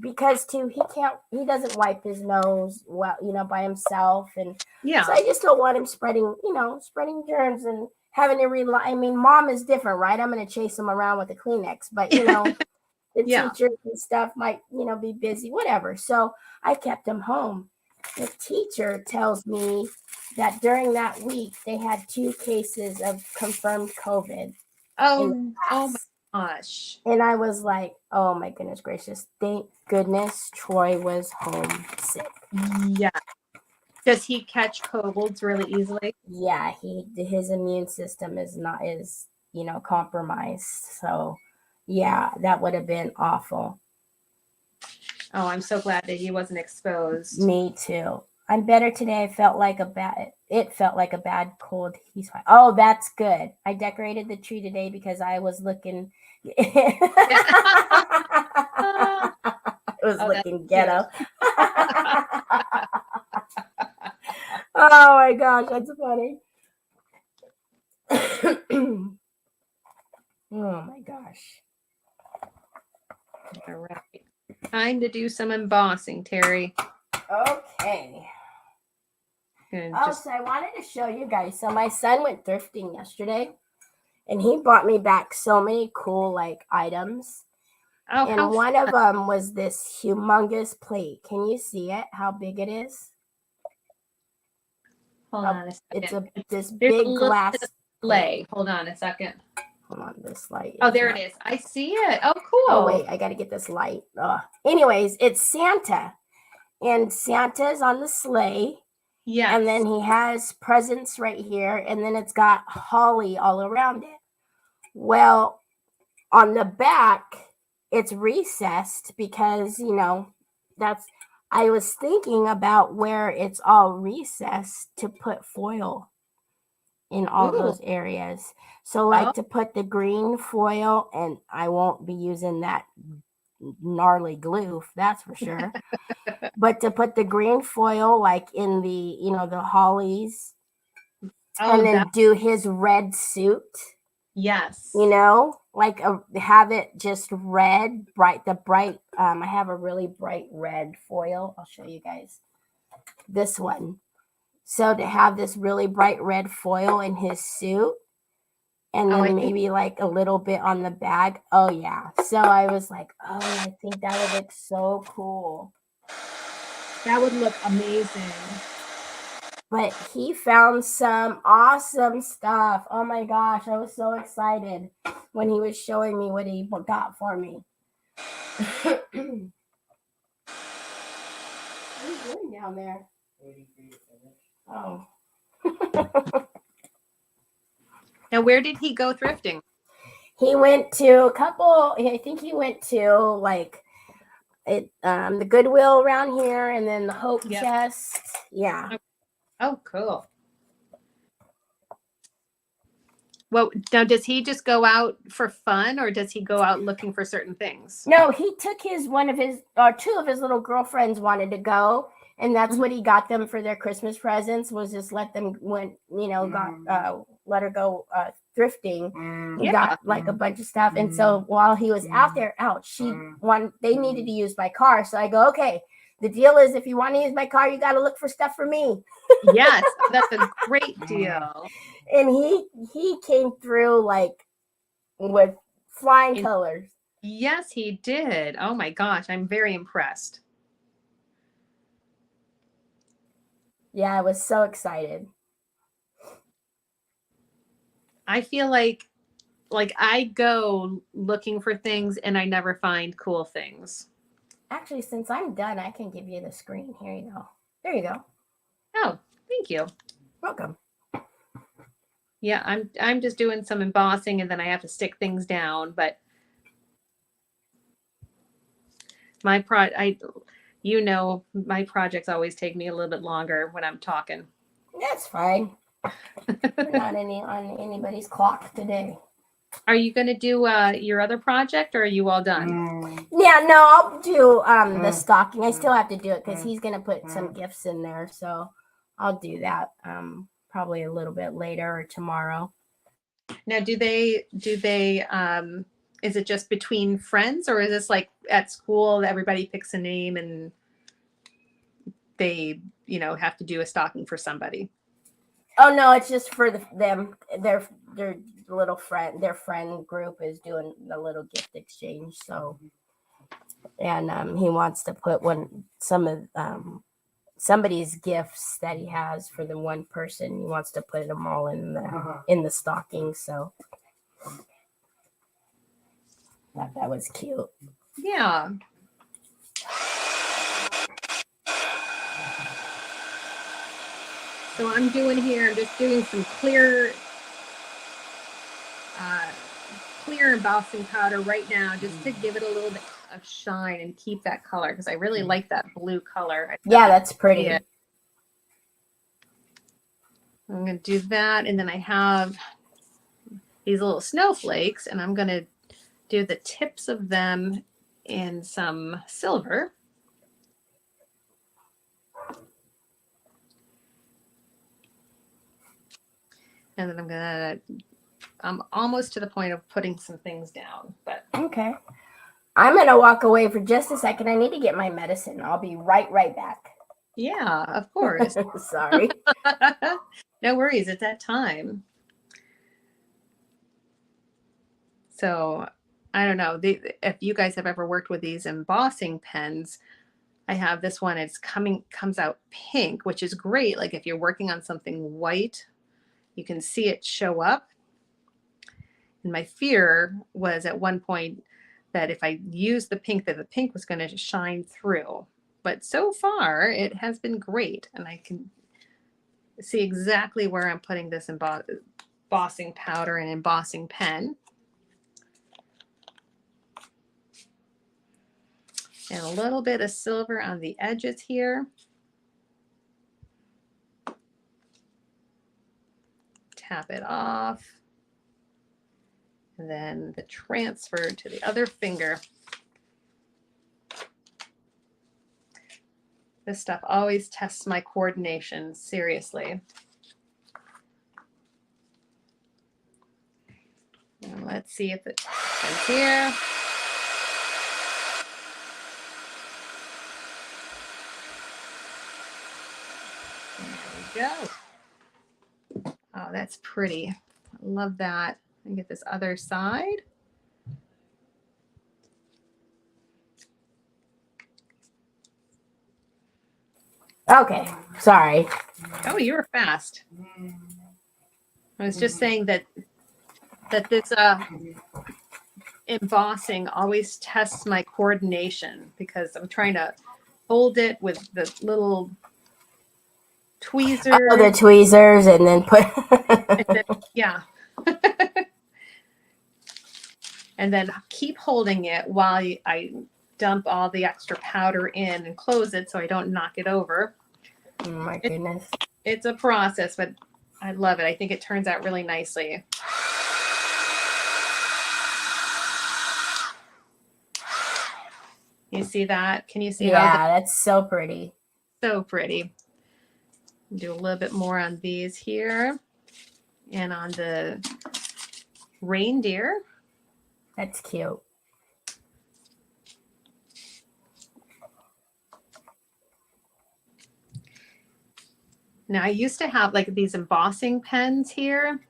because too, he doesn't wipe his nose well, by himself. And so I just don't want him spreading germs and having to rely. I mean, mom is different, right? I'm going to chase him around with a Kleenex, but the teachers and stuff might, be busy, whatever. So I kept him home. The teacher tells me that during that week, they had 2 cases of confirmed COVID. Oh my gosh. And I was like, oh my goodness gracious. Thank goodness Troy was home sick. Yeah. Does he catch colds really easily? Yeah, his immune system is compromised. So yeah, that would have been awful. Oh, I'm so glad that he wasn't exposed. Me too. I'm better today. It felt like a bad cold. He's fine. Oh, that's good. I decorated the tree today because I was looking. It was looking ghetto. Oh my gosh, that's funny. Oh my gosh. All right. Time to do some embossing, Teri. Okay. So I wanted to show you guys. So my son went thrifting yesterday, and he brought me back so many cool items. Oh, and one of them was this humongous plate. Can you see it? How big it is? Hold on a second. There's big glass display. Hold on a second. Hold on, this light. Oh, there it is. I see it. Oh, cool. Oh, wait, I got to get this light. Anyways, it's Santa. And Santa's on the sleigh. Yeah. And then he has presents right here. And then it's got holly all around it. Well, on the back, it's recessed because, I was thinking about where it's all recessed to put foil in all those areas. So to put the green foil, and I won't be using that gnarly glue, that's for sure. But to put the green foil in the, the hollies, and then do his red suit. Yes. Have it just red, bright. I have a really bright red foil. I'll show you guys this one. So to have this really bright red foil in his suit, and then maybe a little bit on the bag. Oh yeah. So I was like, oh, I think that would look so cool. That would look amazing. But he found some awesome stuff. Oh my gosh, I was so excited when he was showing me what he got for me. What are you doing down there? Waiting for you to finish. Oh. Now, where did he go thrifting? He went to I think he went to the Goodwill around here, and then the Hope Yep. Chest. Yeah. Oh, cool. Well, now does he just go out for fun, or does he go out looking for certain things? No, he took two of his little girlfriends wanted to go, and that's what he got them for their Christmas presents, was just let them let her go thrifting. He got like a bunch of stuff, and so while he was out there, they needed to use my car, so I go, okay. The deal is, if you want to use my car, you got to look for stuff for me. Yes, that's a great deal. And he came through like with flying colors. Yes, he did. Oh my gosh, I'm very impressed. Yeah, I was so excited. I feel like I go looking for things and I never find cool things. Actually, since I'm done, I can give you the screen. Here you go. There you go. Oh, thank you. Welcome. Yeah, I'm just doing some embossing and then I have to stick things down, but my projects always take me a little bit longer when I'm talking. That's fine. We're not on anybody's clock today. Are you going to do your other project, or are you all done? Yeah, no, I'll do the stocking. I still have to do it because he's going to put some gifts in there. So I'll do that probably a little bit later or tomorrow. Now, do they is it just between friends, or is this like at school everybody picks a name and they, have to do a stocking for somebody? Oh no, it's just for them. Their little friend, their friend group is doing a little gift exchange. So, and he wants to put some of somebody's gifts that he has for the one person. He wants to put them all in the stocking. So that was cute. Yeah. So I'm just doing some clear embossing powder right now, just to give it a little bit of shine and keep that color, because I really like that blue color. Yeah, that's pretty. I'm going to do that, and then I have these little snowflakes, and I'm going to do the tips of them in some silver. And then I'm almost to the point of putting some things down, but okay. I'm going to walk away for just a second. I need to get my medicine. I'll be right back. Yeah, of course. Sorry. No worries. It's that time. So I don't know if you guys have ever worked with these embossing pens. I have this one. Comes out pink, which is great. Like if you're working on something white, you can see it show up. And my fear was at one point that if I used the pink, that the pink was going to shine through. But so far, it has been great. And I can see exactly where I'm putting this embossing powder and embossing pen. And a little bit of silver on the edges here. Tap it off. And then the transfer to the other finger. This stuff always tests my coordination, seriously. And let's see if it comes here. There we go. Oh, that's pretty. I love that. And get this other side. Okay, sorry. Oh, you were fast. I was just saying that this embossing always tests my coordination, because I'm trying to hold it with the little tweezers. Oh, the tweezers, and then put. And then, yeah. And then keep holding it while I dump all the extra powder in and close it so I don't knock it over. Oh my goodness. It's a process, but I love it. I think it turns out really nicely. You see that? Can you see how that's so pretty. So pretty. Do a little bit more on these here and on the reindeer. That's cute. Now I used to have like these embossing pens here.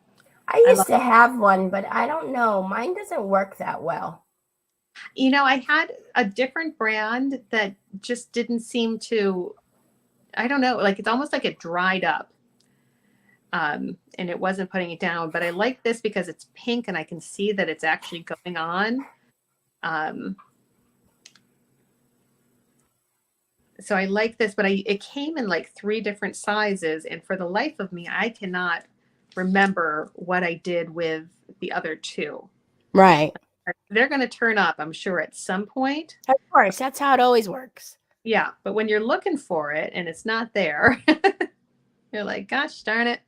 I used to have one, but I don't know. Mine doesn't work that well. You know, I had a different brand that just didn't seem to, I don't know, like it's almost like it dried up. And it wasn't putting it down, but I like this because it's pink and I can see that it's actually going on. So I like this, but it came in like 3 different sizes. And for the life of me, I cannot remember what I did with the other 2. Right. They're going to turn up, I'm sure, at some point. Of course. That's how it always works. Yeah. But when you're looking for it and it's not there, you're like, gosh darn it.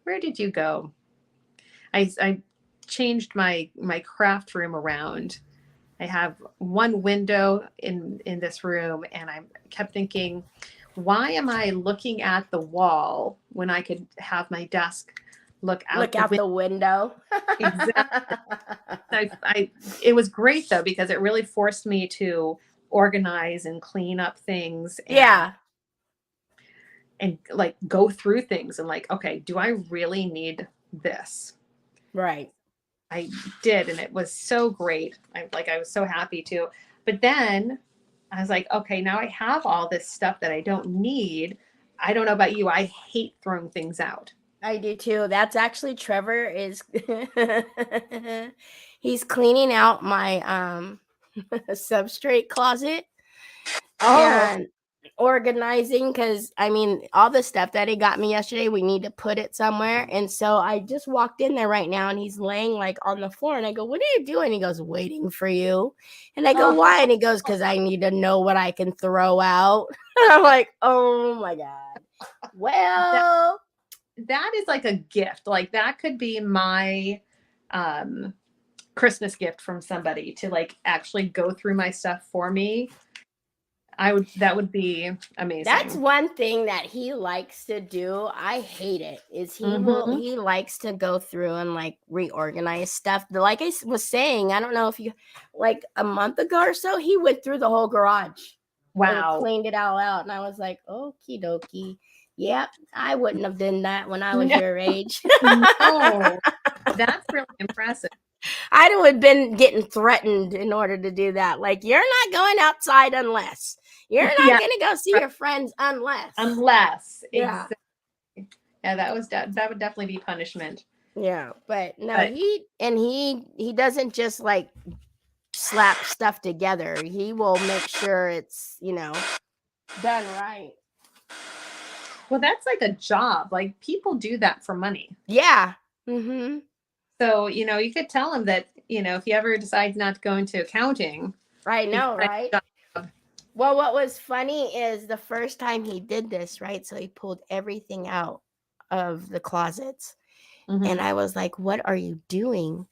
Where did you go? I changed my craft room around. I have one window in this room, and I kept thinking, why am I looking at the wall when I could have my desk look out the window? Exactly. It was great though, because it really forced me to organize and clean up things. And like go through things and like, okay, do I really need this? Right. I did, and it was so great. I was so happy to. But then I was like, okay, now I have all this stuff that I don't need. I don't know about you. I hate throwing things out. I do too. That's actually Trevor is he's cleaning out my substrate closet. And organizing, because I mean, all the stuff that he got me yesterday, we need to put it somewhere. And so I just walked in there right now, and he's laying like on the floor, and I go, what are you doing? He goes, waiting for you. And I go, why? And he goes, because I need to know what I can throw out. And I'm like, oh my God. Well, that is like a gift. Like that could be my Christmas gift from somebody, to like actually go through my stuff for me. That would be amazing. That's one thing that he likes to do. I hate it. Is he likes to go through and like reorganize stuff. Like I was saying, I don't know if you, like a month ago or so, he went through the whole garage. Wow. And cleaned it all out. And I was like, okie dokie. Yeah, I wouldn't have done that when I was your age. No, that's really impressive. I'd have been getting threatened in order to do that. Like, you're not going outside unless. You're not going to go see your friends unless. Yeah. Exactly. Yeah, that would definitely be punishment. Yeah, but no, he doesn't just like slap stuff together. He will make sure it's, done right. Well, that's like a job. Like people do that for money. Yeah. Mm-hmm. So, you could tell him that, if he ever decides not to go into accounting. I know, right? Well, what was funny is the first time he did this, right? So he pulled everything out of the closets. Mm-hmm. And I was like, what are you doing?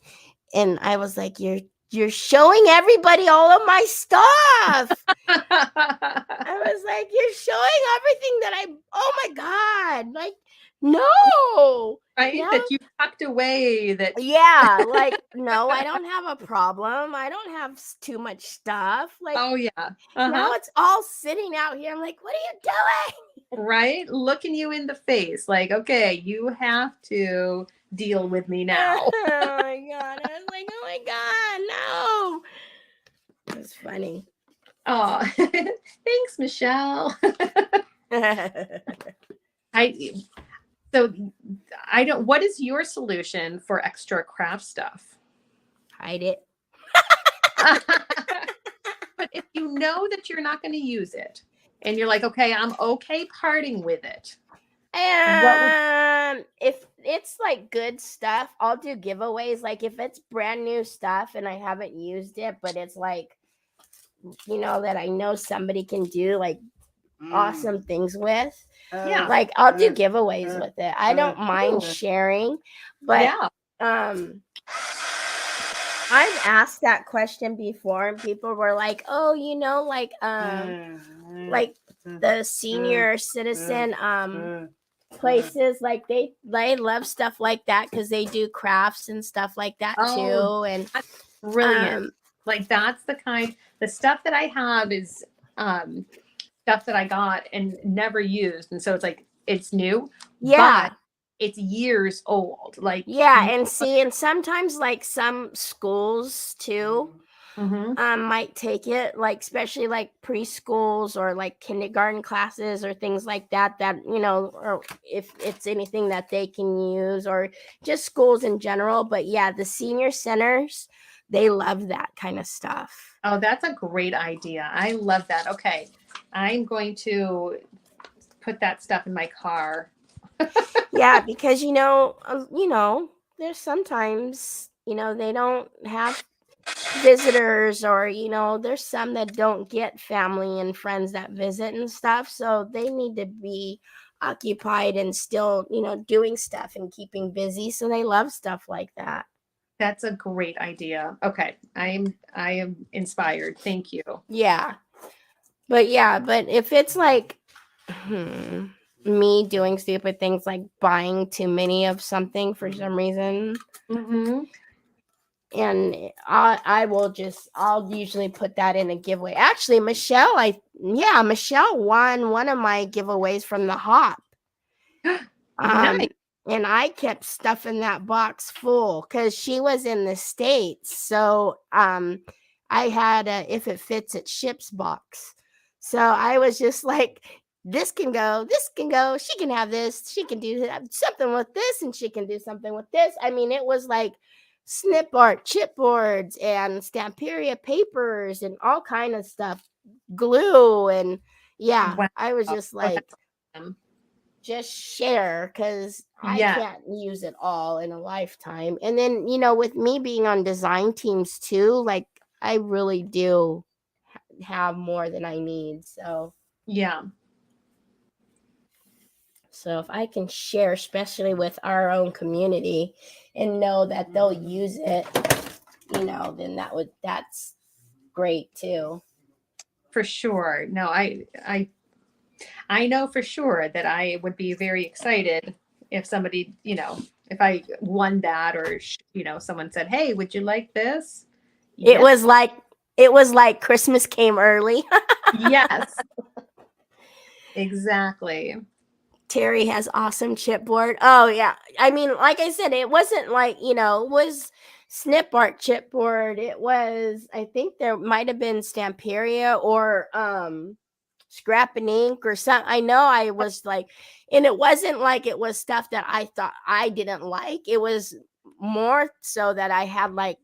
And I was like, you're showing everybody all of my stuff. I was like, you're showing everything that oh my God, like, no. Right? No? That you tucked away that. Yeah, like, no, I don't have a problem. I don't have too much stuff. Like, oh yeah. Now it's all sitting out here. I'm like, what are you doing? Right? Looking you in the face. Like, okay, you have to deal with me now. Oh my God. I was like, oh my God, no. It was funny. Oh, thanks, Michelle. What is your solution for extra craft stuff? Hide it. But if you know that you're not going to use it and you're like, okay, I'm okay parting with it. If it's like good stuff, I'll do giveaways. Like if it's brand new stuff and I haven't used it, but it's like that I know somebody can do like awesome things with. Yeah. Like I'll do giveaways with it. I don't mind sharing, but Yeah. I've asked that question before and people were like, "Oh, like the senior citizen places, like they love stuff like that because they do crafts and stuff like that Oh, too." And that's brilliant. Like that's the stuff that I have is stuff that I got and never used. And so it's like it's new, yeah. but it's years old. Like Yeah, and see, and sometimes like some schools too might take it, like especially like preschools or like kindergarten classes or things like that, or if it's anything that they can use, or just schools in general. But yeah, the senior centers, they love that kind of stuff. Oh, that's a great idea. I love that. Okay. I'm going to put that stuff in my car. Yeah, because there's sometimes they don't have visitors, or there's some that don't get family and friends that visit and stuff, so they need to be occupied and still doing stuff and keeping busy, so they love stuff like that. That's a great idea. Okay. I am inspired. Thank you. Yeah, but if it's like me doing stupid things like buying too many of something for some reason, and I'll usually put that in a giveaway. Actually, Michelle won one of my giveaways from the hop. Nice. And I kept stuffing that box full because she was in the States. So I had a if it fits it ships box. So I was just like, this can go, she can have this, she can do something with this, and she can do something with this. I mean, it was like snip art chipboards and Stamperia papers and all kind of stuff, glue, and Wow. I was just Oh, like, that's awesome. just share, because I Yeah. can't use it all in a lifetime. And then with me being on design teams too, like I really do have more than I need. Yeah. So if I can share, especially with our own community, and know that they'll use it, then that's great too. For sure. No, I know for sure that I would be very excited if somebody, if I won that, or someone said, "Hey, would you like this?" It Yes. was like Christmas came early. Yes. Exactly. Teri has awesome chipboard. Oh yeah. I mean, like I said, it wasn't like, it was snip art chipboard. It was, I think there might have been Stamperia or scrap and ink or something. I know I was like, and it wasn't like it was stuff that I thought I didn't like. It was more so that I had like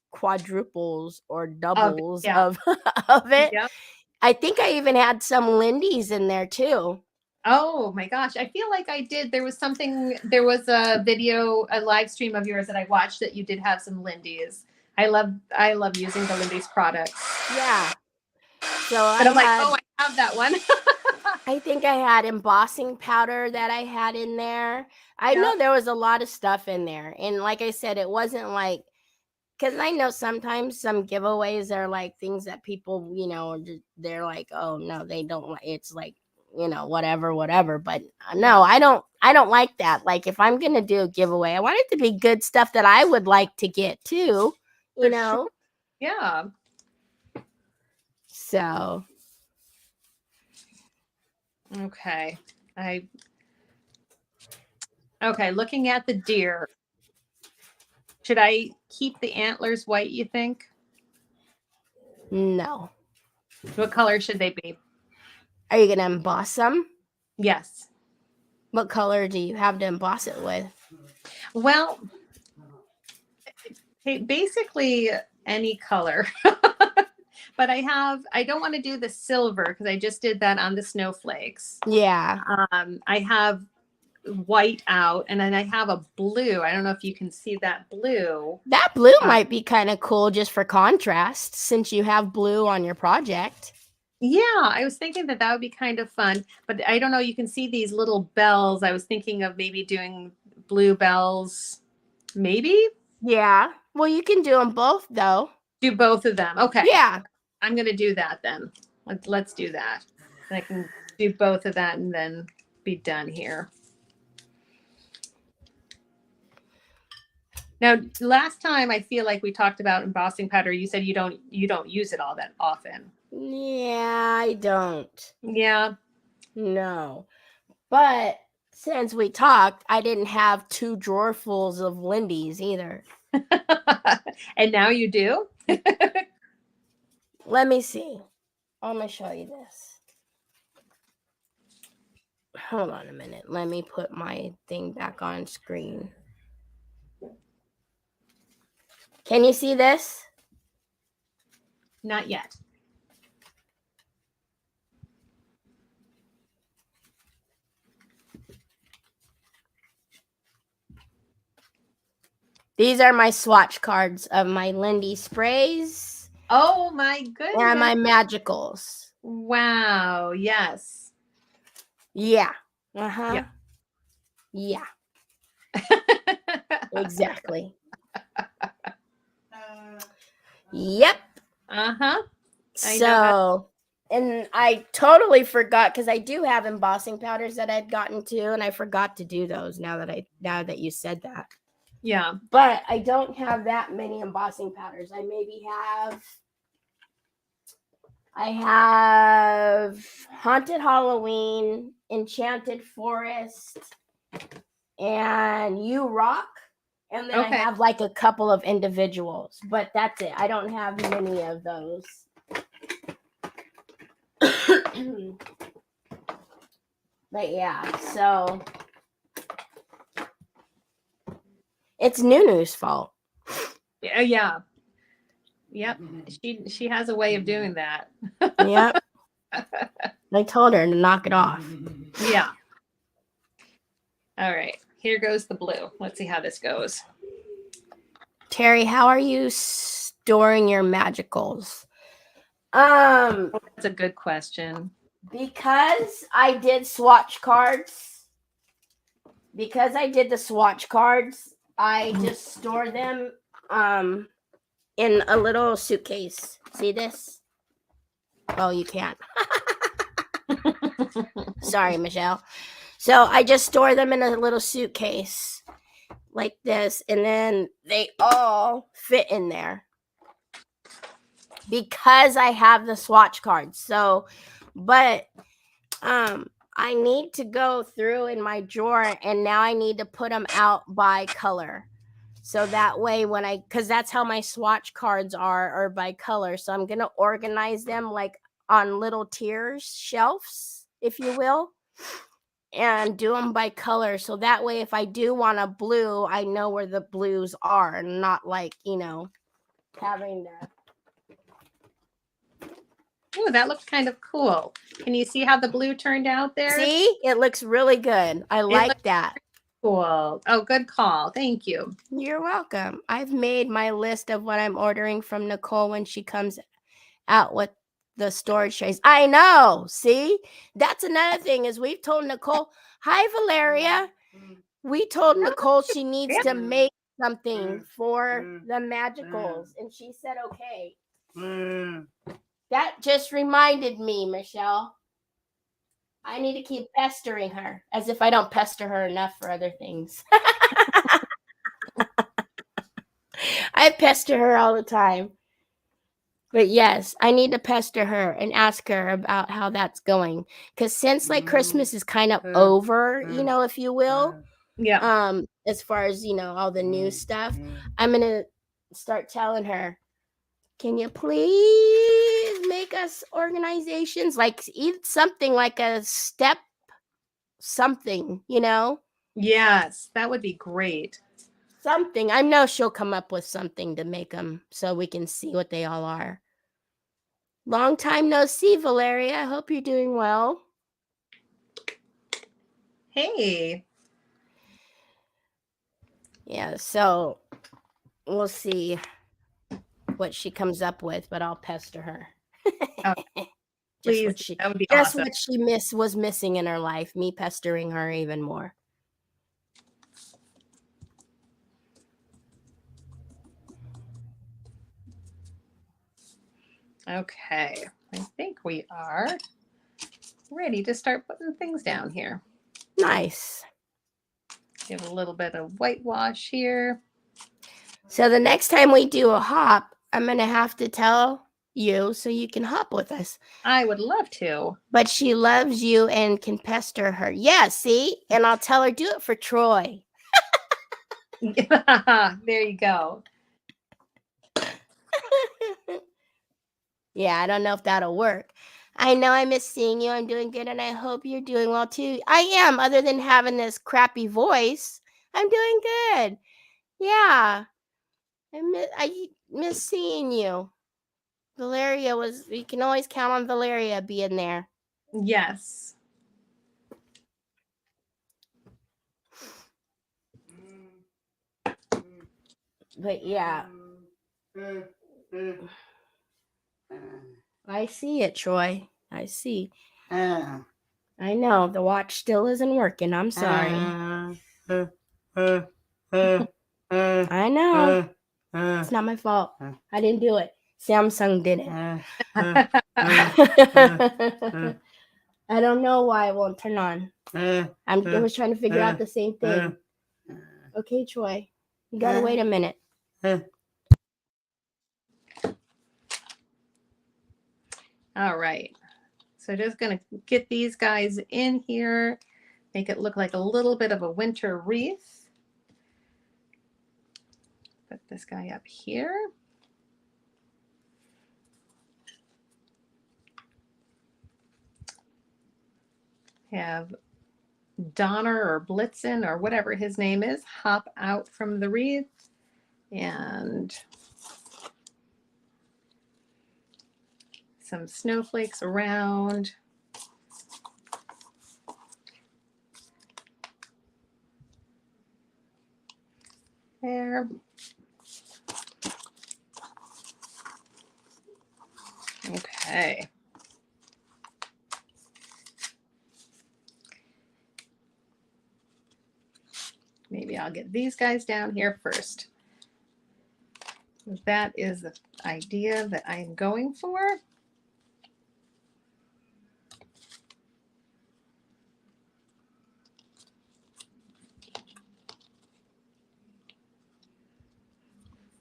quadruples or doubles Yeah. of of it. Yeah. I think I even had some Lindy's in there too. Oh my gosh. I feel like I did. There was a video, a live stream of yours that I watched that you did have some Lindy's. I love using the Lindy's products. Yeah. So But I'm like, oh, I have that one. I think I had embossing powder that I had in there. I know there was a lot of stuff in there. And like I said, it wasn't like, because I know sometimes some giveaways are like things that people, they're like, oh no, they don't like, it's like, whatever. But no, I don't like that. Like if I'm going to do a giveaway, I want it to be good stuff that I would like to get too, Sure. Yeah. So. Okay. Okay, looking at the deer. Should I keep the antlers white, you think? No. What color should they be? Are you going to emboss them? Yes. What color do you have to emboss it with? Well, basically any color. But I don't want to do the silver because I just did that on the snowflakes. Yeah. I have white out, and then I have a blue. I don't know if you can see that blue. That blue might be kind of cool just for contrast, since you have blue on your project. Yeah, I was thinking that would be kind of fun, but I don't know. You can see these little bells. I was thinking of maybe doing blue bells, maybe. Yeah. Well, you can do them both, though. Do both of them. Okay. Yeah. I'm going to do that then. Let's do that. And I can do both of that and then be done here. Now, last time I feel like we talked about embossing powder, you said you don't use it all that often. Yeah, I don't. Yeah. No. But since we talked, I didn't have 2 drawerfuls of Lindy's either. And now you do? Let me see. I'm going to show you this. Hold on a minute. Let me put my thing back on screen. Can you see this? Not yet. These are my swatch cards of my Lindy sprays. Oh my goodness. And my magicals. Wow. Yes. Yeah. Uh-huh. Yeah. Exactly. Yep. Uh-huh. So, and I totally forgot, because I do have embossing powders that I'd gotten to, and I forgot to do those now that you said that. Yeah. But I don't have that many embossing powders. I have Haunted Halloween, Enchanted Forest, and You Rock. And then I have like a couple of individuals, but that's it. I don't have many of those. But yeah, so it's Nunu's fault. Yeah. Yep. She has a way of doing that. Yep. I told her to knock it off. Yeah. All right. Here goes the blue. Let's see how this goes. Teri, how are you storing your magicals? That's a good question. Because I did swatch cards. Because I did the swatch cards, I just store them in a little suitcase. See this? Oh, you can't. Sorry, Michelle. So I just store them in a little suitcase like this, and then they all fit in there because I have the swatch cards. So, but I need to go through in my drawer, and now I need to put them out by color. So that way because that's how my swatch cards are by color. So I'm going to organize them like on little tiers, shelves, if you will, and do them by color. So that way, if I do want a blue, I know where the blues are, not like, having to. Oh, that looks kind of cool. Can you see how the blue turned out there? See, it looks really good. I like that. Cool. Oh, good call. Thank you. You're welcome. I've made my list of what I'm ordering from Nicole when she comes out with the storage trays. I know. See, that's another thing is we've told Nicole, hi, Valeria. We told Nicole she needs to make something for the magicals. And she said, okay. That just reminded me, Michelle. I need to keep pestering her, as if I don't pester her enough for other things. I pester her all the time. But yes, I need to pester her and ask her about how that's going. Because since like Christmas is kind of over, if you will. Yeah. As far as, all the new stuff, I'm going to start telling her, can you please make us organizations? Like eat something like a step something, Yes, that would be great. Something. I know she'll come up with something to make them so we can see what they all are. Long time no see, Valeria. I hope you're doing well. Hey. Yeah, so we'll see what she comes up with, but I'll pester her. Oh, just please, what she that would be just awesome. what she was missing in her life, me pestering her even more. Okay, I think we are ready to start putting things down here. Nice. Give a little bit of whitewash here. So the next time we do a hop, I'm going to have to tell you so you can hop with us. I would love to. But she loves you and can pester her. Yeah, see? And I'll tell her, do it for Troy. There you go. Yeah, I don't know if that'll work. I know I miss seeing you. I'm doing good, and I hope you're doing well too. I am, other than having this crappy voice. I'm doing good. Yeah, I miss seeing you. Valeria was, you can always count on Valeria being there. Yes. But yeah. I see it, Troy. I see. I know. The watch still isn't working. I'm sorry. I know. It's not my fault. I didn't do it. Samsung did it. I don't know why it won't turn on. I was trying to figure out the same thing. Okay, Troy. You gotta wait a minute. All right. So just going to get these guys in here, make it look like a little bit of a winter wreath. Put this guy up here. Have Donner or Blitzen or whatever his name is hop out from the wreath and some snowflakes around. There. Okay. Maybe I'll get these guys down here first. That is the idea that I'm going for.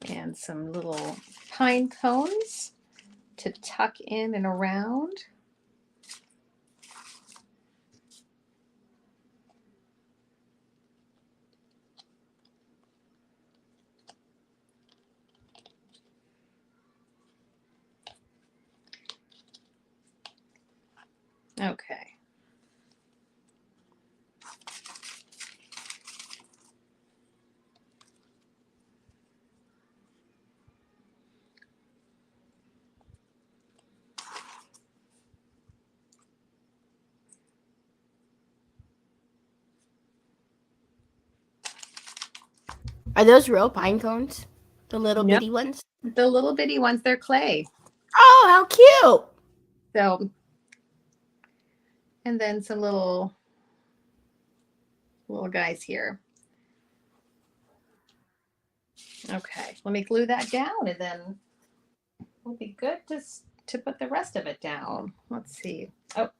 And some little pine cones to tuck in and around. Okay. Are those real pine cones? The little Nope. bitty ones? The little bitty ones, they're clay. Oh, how cute! So, and then some little guys here. Okay, let me glue that down and then it'll be good to put the rest of it down. Let's see. Oh.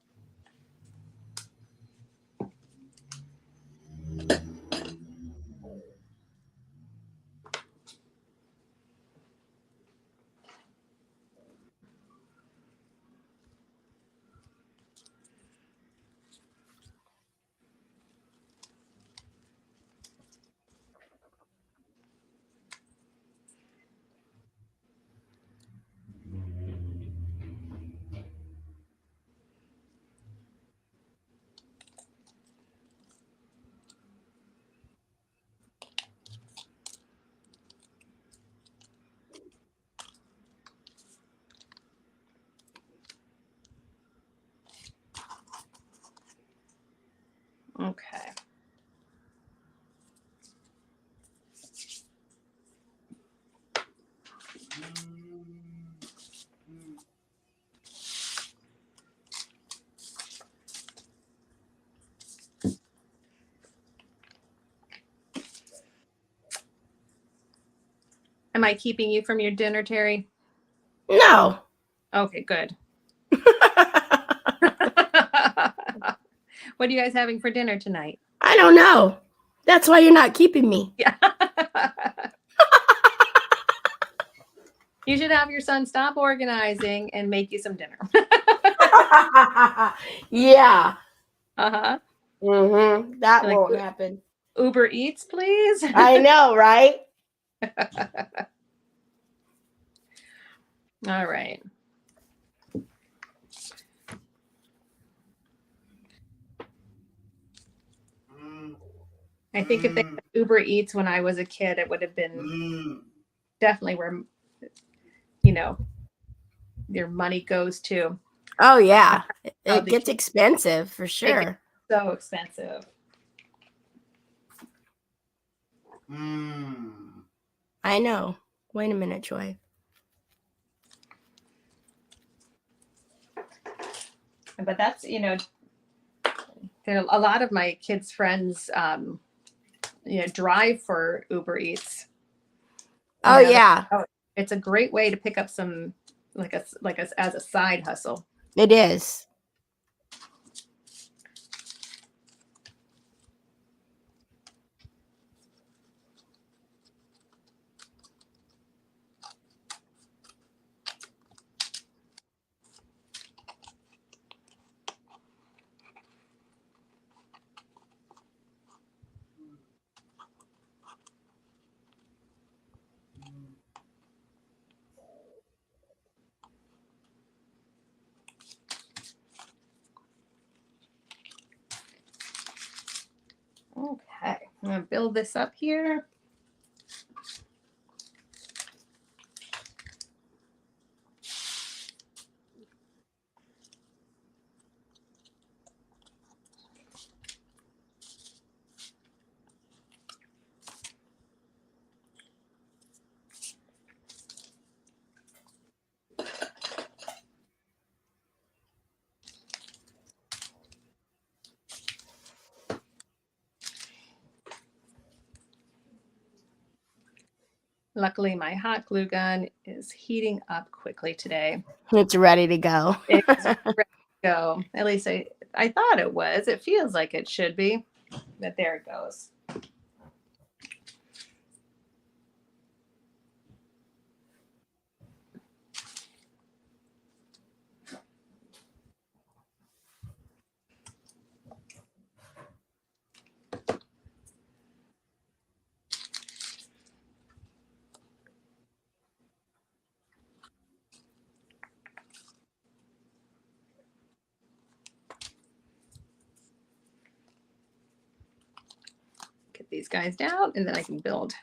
Am I keeping you from your dinner, Teri? No. Okay, good. What are you guys having for dinner tonight? I don't know. That's why you're not keeping me. Yeah. You should have your son stop organizing and make you some dinner. Yeah. Uh-huh. That Like, won't happen. Uber Eats, please. I know, right? All right. I think if they had Uber Eats when I was a kid, it would have been definitely where, you know, your money goes to. Oh, yeah. How It the gets kids- expensive for It sure. gets so expensive. I know. Wait a minute, Joy. But that's, there are a lot of my kids' friends, drive for Uber Eats. Oh, yeah. It's a great way to pick up some, as a side hustle. It is. Okay, I'm gonna build this up here. Luckily, my hot glue gun is heating up quickly today. It's ready to go. It's ready to go. At least I thought it was. It feels like it should be, but there it goes. Get these guys down, and then I can build.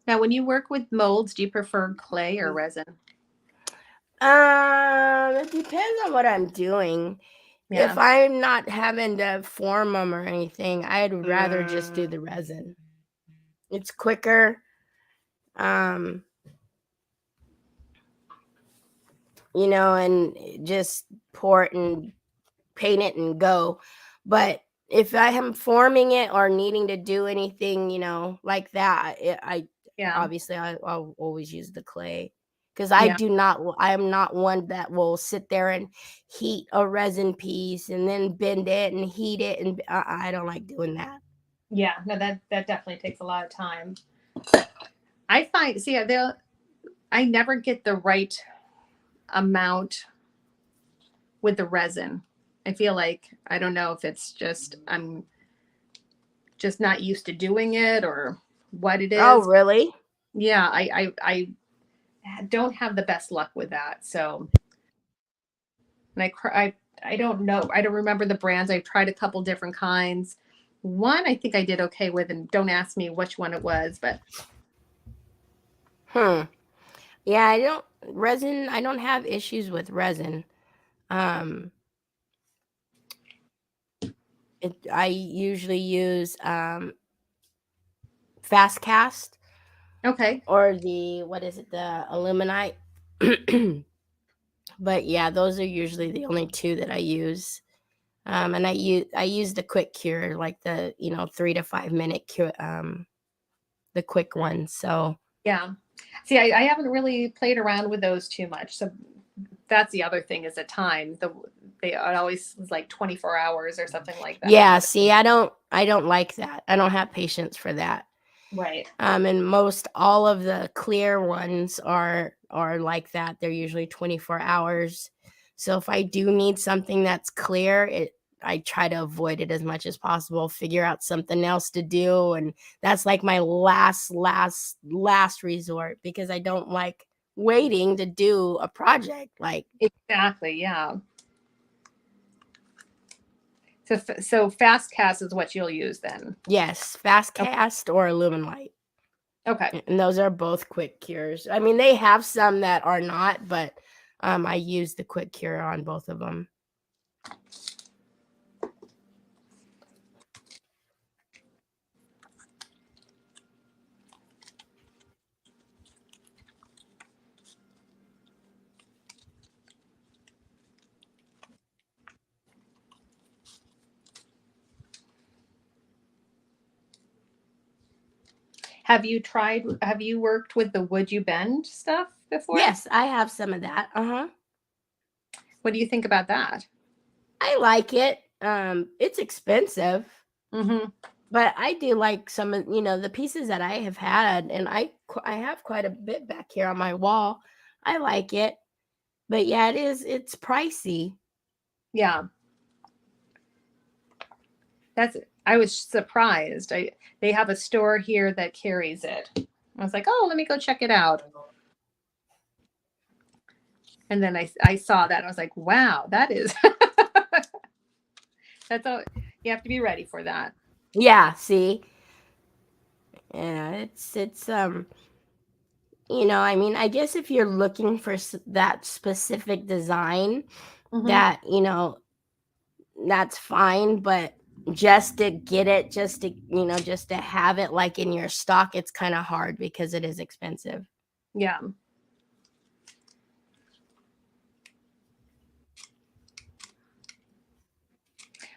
Now, when you work with molds, do you prefer clay or resin? It depends on what I'm doing. Yeah. If I'm not having to form them or anything, I'd rather just do the resin. It's quicker. And just pour it and paint it and go. But if I am forming it or needing to do anything, like that, obviously I'll always use the clay. Because I am not one that will sit there and heat a resin piece and then bend it and heat it. And I don't like doing that. Yeah, no, that definitely takes a lot of time. I find, I never get the right amount with the resin. I feel like, I don't know if it's just, I'm just not used to doing it or what it is. Oh, really? Yeah, I don't have the best luck with that. So, and I don't know. I don't remember the brands. I've tried a couple different kinds. One I think I did okay with, and don't ask me which one it was, but. Yeah, I don't have issues with resin. I usually use fast cast. Okay. Or the aluminite. But yeah, those are usually the only two that I use. And I use the quick cure, like the 3 to 5 minute cure, the quick ones. So Yeah. See, I haven't really played around with those too much. So that's the other thing is the time. It always was like 24 hours or something like that. yeah, see, I don't like that. I don't have patience for that. Right. And most all of the clear ones are like that. They're usually 24 hours. So if I do need something that's clear, I try to avoid it as much as possible, figure out something else to do, and that's like my last resort, because I don't like waiting to do a project. Like, Exactly. Yeah. So fast cast is what you'll use then. yes, fast Okay. cast or Illuminate. Okay. And those are both quick cures. I mean, they have some that are not, but I use the quick cure on both of them. Have you worked with the Would You Bend stuff before? Yes, I have some of that. What do you think about that? I like it. It's expensive, Mm-hmm. but I do like some of the pieces that I have had, and I have quite a bit back here on my wall. I like it, but yeah, it's pricey. Yeah. I was surprised. They have a store here that carries it. I was like, oh, let me go check it out. And then I saw that and I was like, wow, that is that's all you have to be ready for that. Yeah, see, yeah, it's I mean, I guess if you're looking for that specific design, Mm-hmm. that that's fine, but just to get it, just to have it like in your stock, it's kind of hard because it is expensive. Yeah.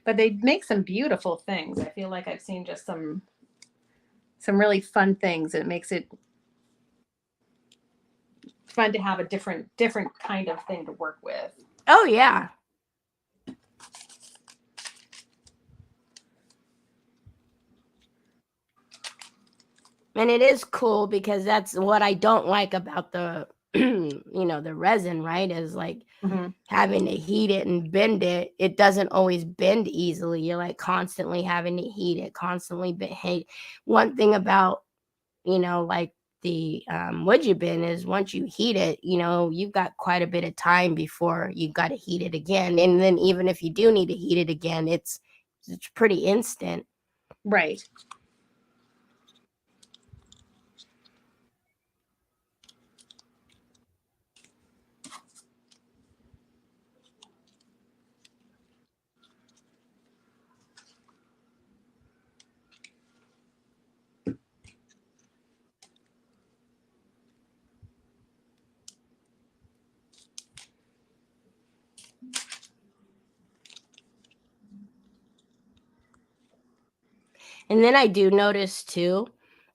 But they make some beautiful things. I feel like I've seen just some really fun things. It makes it fun to have a different kind of thing to work with. Oh yeah. And it is cool because that's what I don't like about the the resin, right? Is like Mm-hmm. having to heat it and bend it. It doesn't always bend easily. You're like constantly having to heat it, constantly heat. One thing about like the wood you bin is once you heat it, you've got quite a bit of time before you got to heat it again. And then even if you do need to heat it again, it's pretty instant. Right. And then I do notice too,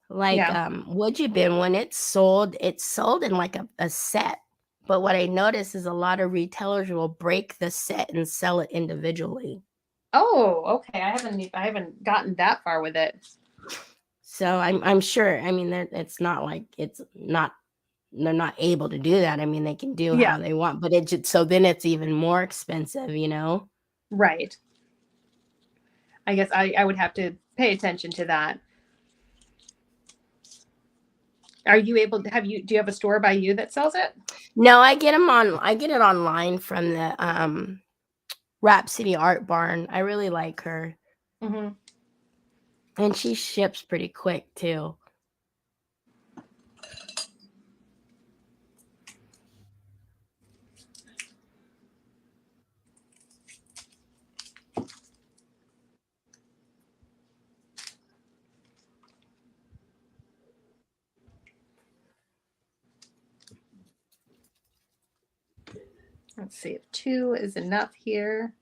like, Yeah. wood you bin, when it's sold in like a set. But what I notice is a lot of retailers will break the set and sell it individually. Oh, okay. I haven't gotten that far with it. So I'm sure. I mean, it's not like they're not able to do that. I mean, they can do Yeah. how they want, but so then it's even more expensive. Right. I guess I would have to pay attention to that. Are you able to do you have a store by you that sells it? No, I get it online from the Rap City Art Barn. I really like her, Mm-hmm. and she ships pretty quick too. Let's see if two is enough here.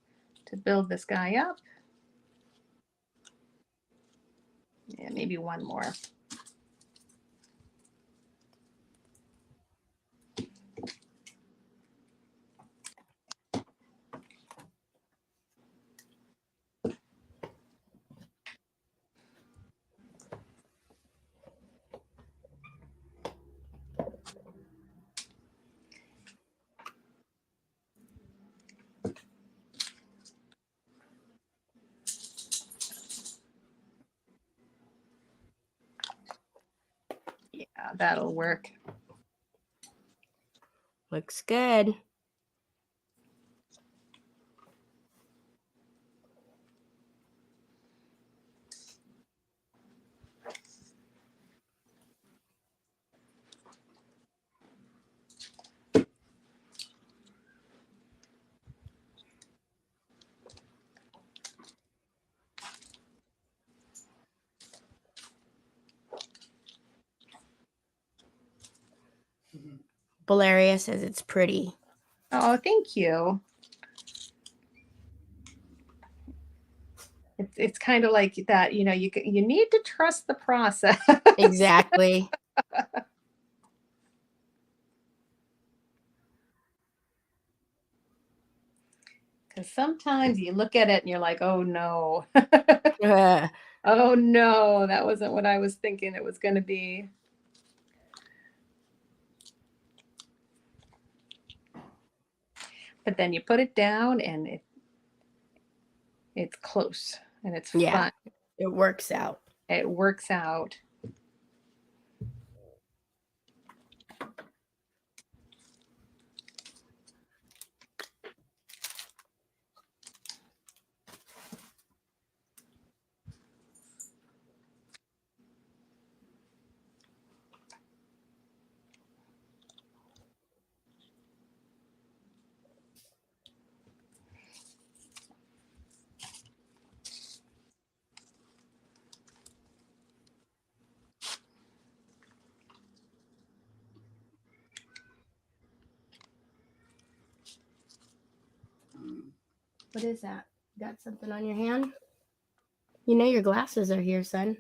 to build this guy up. Yeah, maybe one more. Yeah, that'll work. Looks good. Valeria says it's pretty. Oh, thank you. It's kind of like that, you need to trust the process. Exactly. Because sometimes you look at it and you're like, oh no. Oh no, that wasn't what I was thinking it was going to be. But then you put it down and it's close and it's fun. It works out. It works out. What is that? Got something on your hand? You know your glasses are here, son.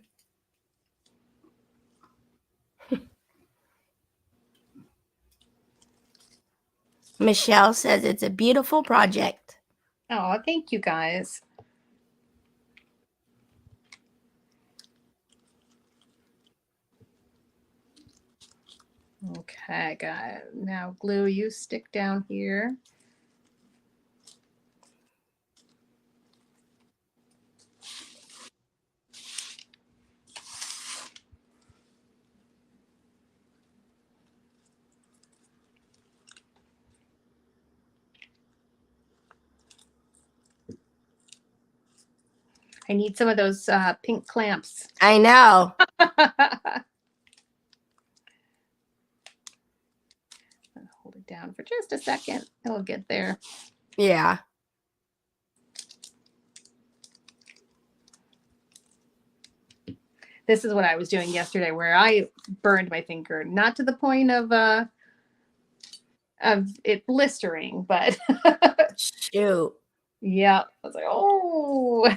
Michelle says it's a beautiful project. Oh, thank you guys. Okay, got it. Now glue, you stick down here. I need some of those pink clamps. I know. Hold it down for just a second. It'll get there. Yeah. This is what I was doing yesterday where I burned my finger, not to the point of it blistering, but Shoot. yeah, I was like, oh.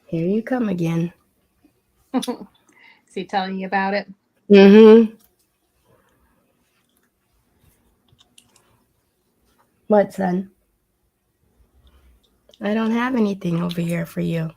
Here you come again. Is he telling you about it? Mm-hmm. What, son? I don't have anything over here for you.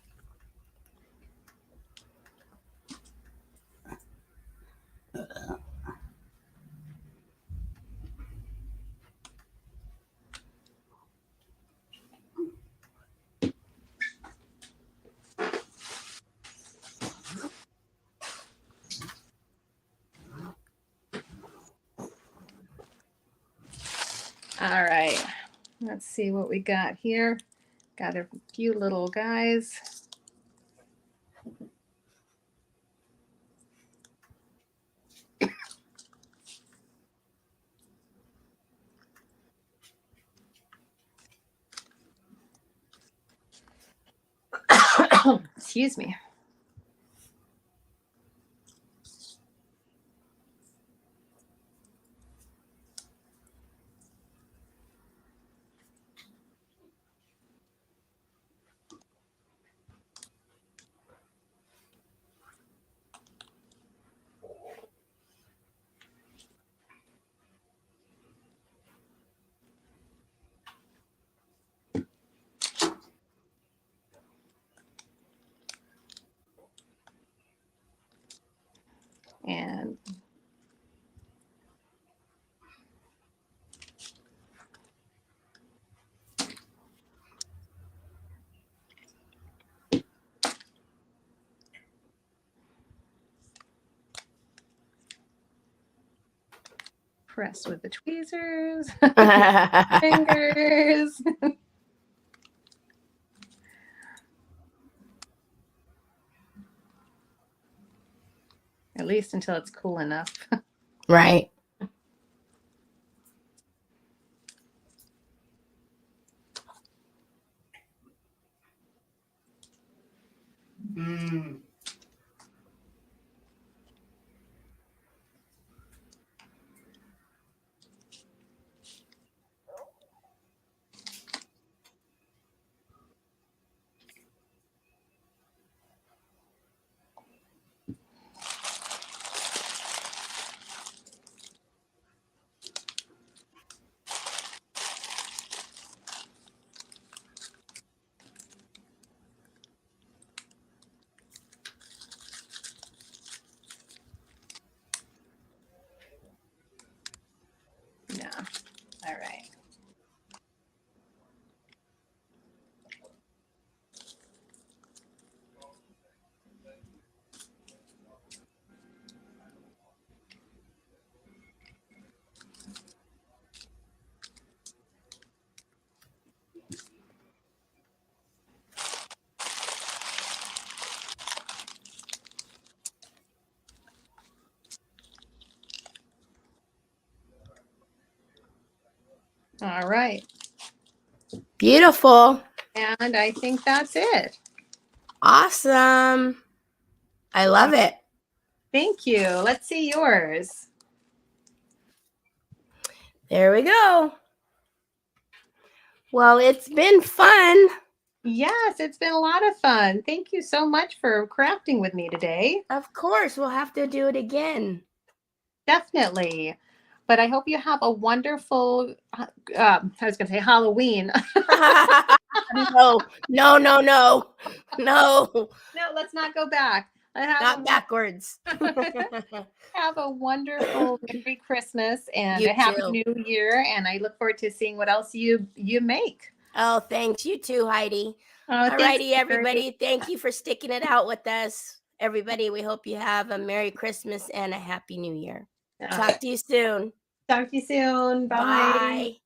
All right. Let's see what we got here. Got a few little guys. Excuse me. And press with the tweezers. Fingers. At least until it's cool enough. Right. Mm. Yeah. All right. All right. Beautiful. And I think that's it. Awesome. I love it. Thank you. Let's see yours. There we go. Well, it's been fun. Yes, it's been a lot of fun. Thank you so much for crafting with me today. Of course, we'll have to do it again. Definitely. But I hope you have a wonderful, I was going to say Halloween. No. No, let's not go back. not backwards. Have a wonderful Merry Christmas and You a Happy too. New Year. And I look forward to seeing what else you make. Oh, thanks. You too, Heidi. Oh, All thanks, righty, Terry. everybody. Thank you for sticking it out with us. Everybody, we hope you have a Merry Christmas and a Happy New Year. Talk to you soon. Talk to you soon. Bye. Bye.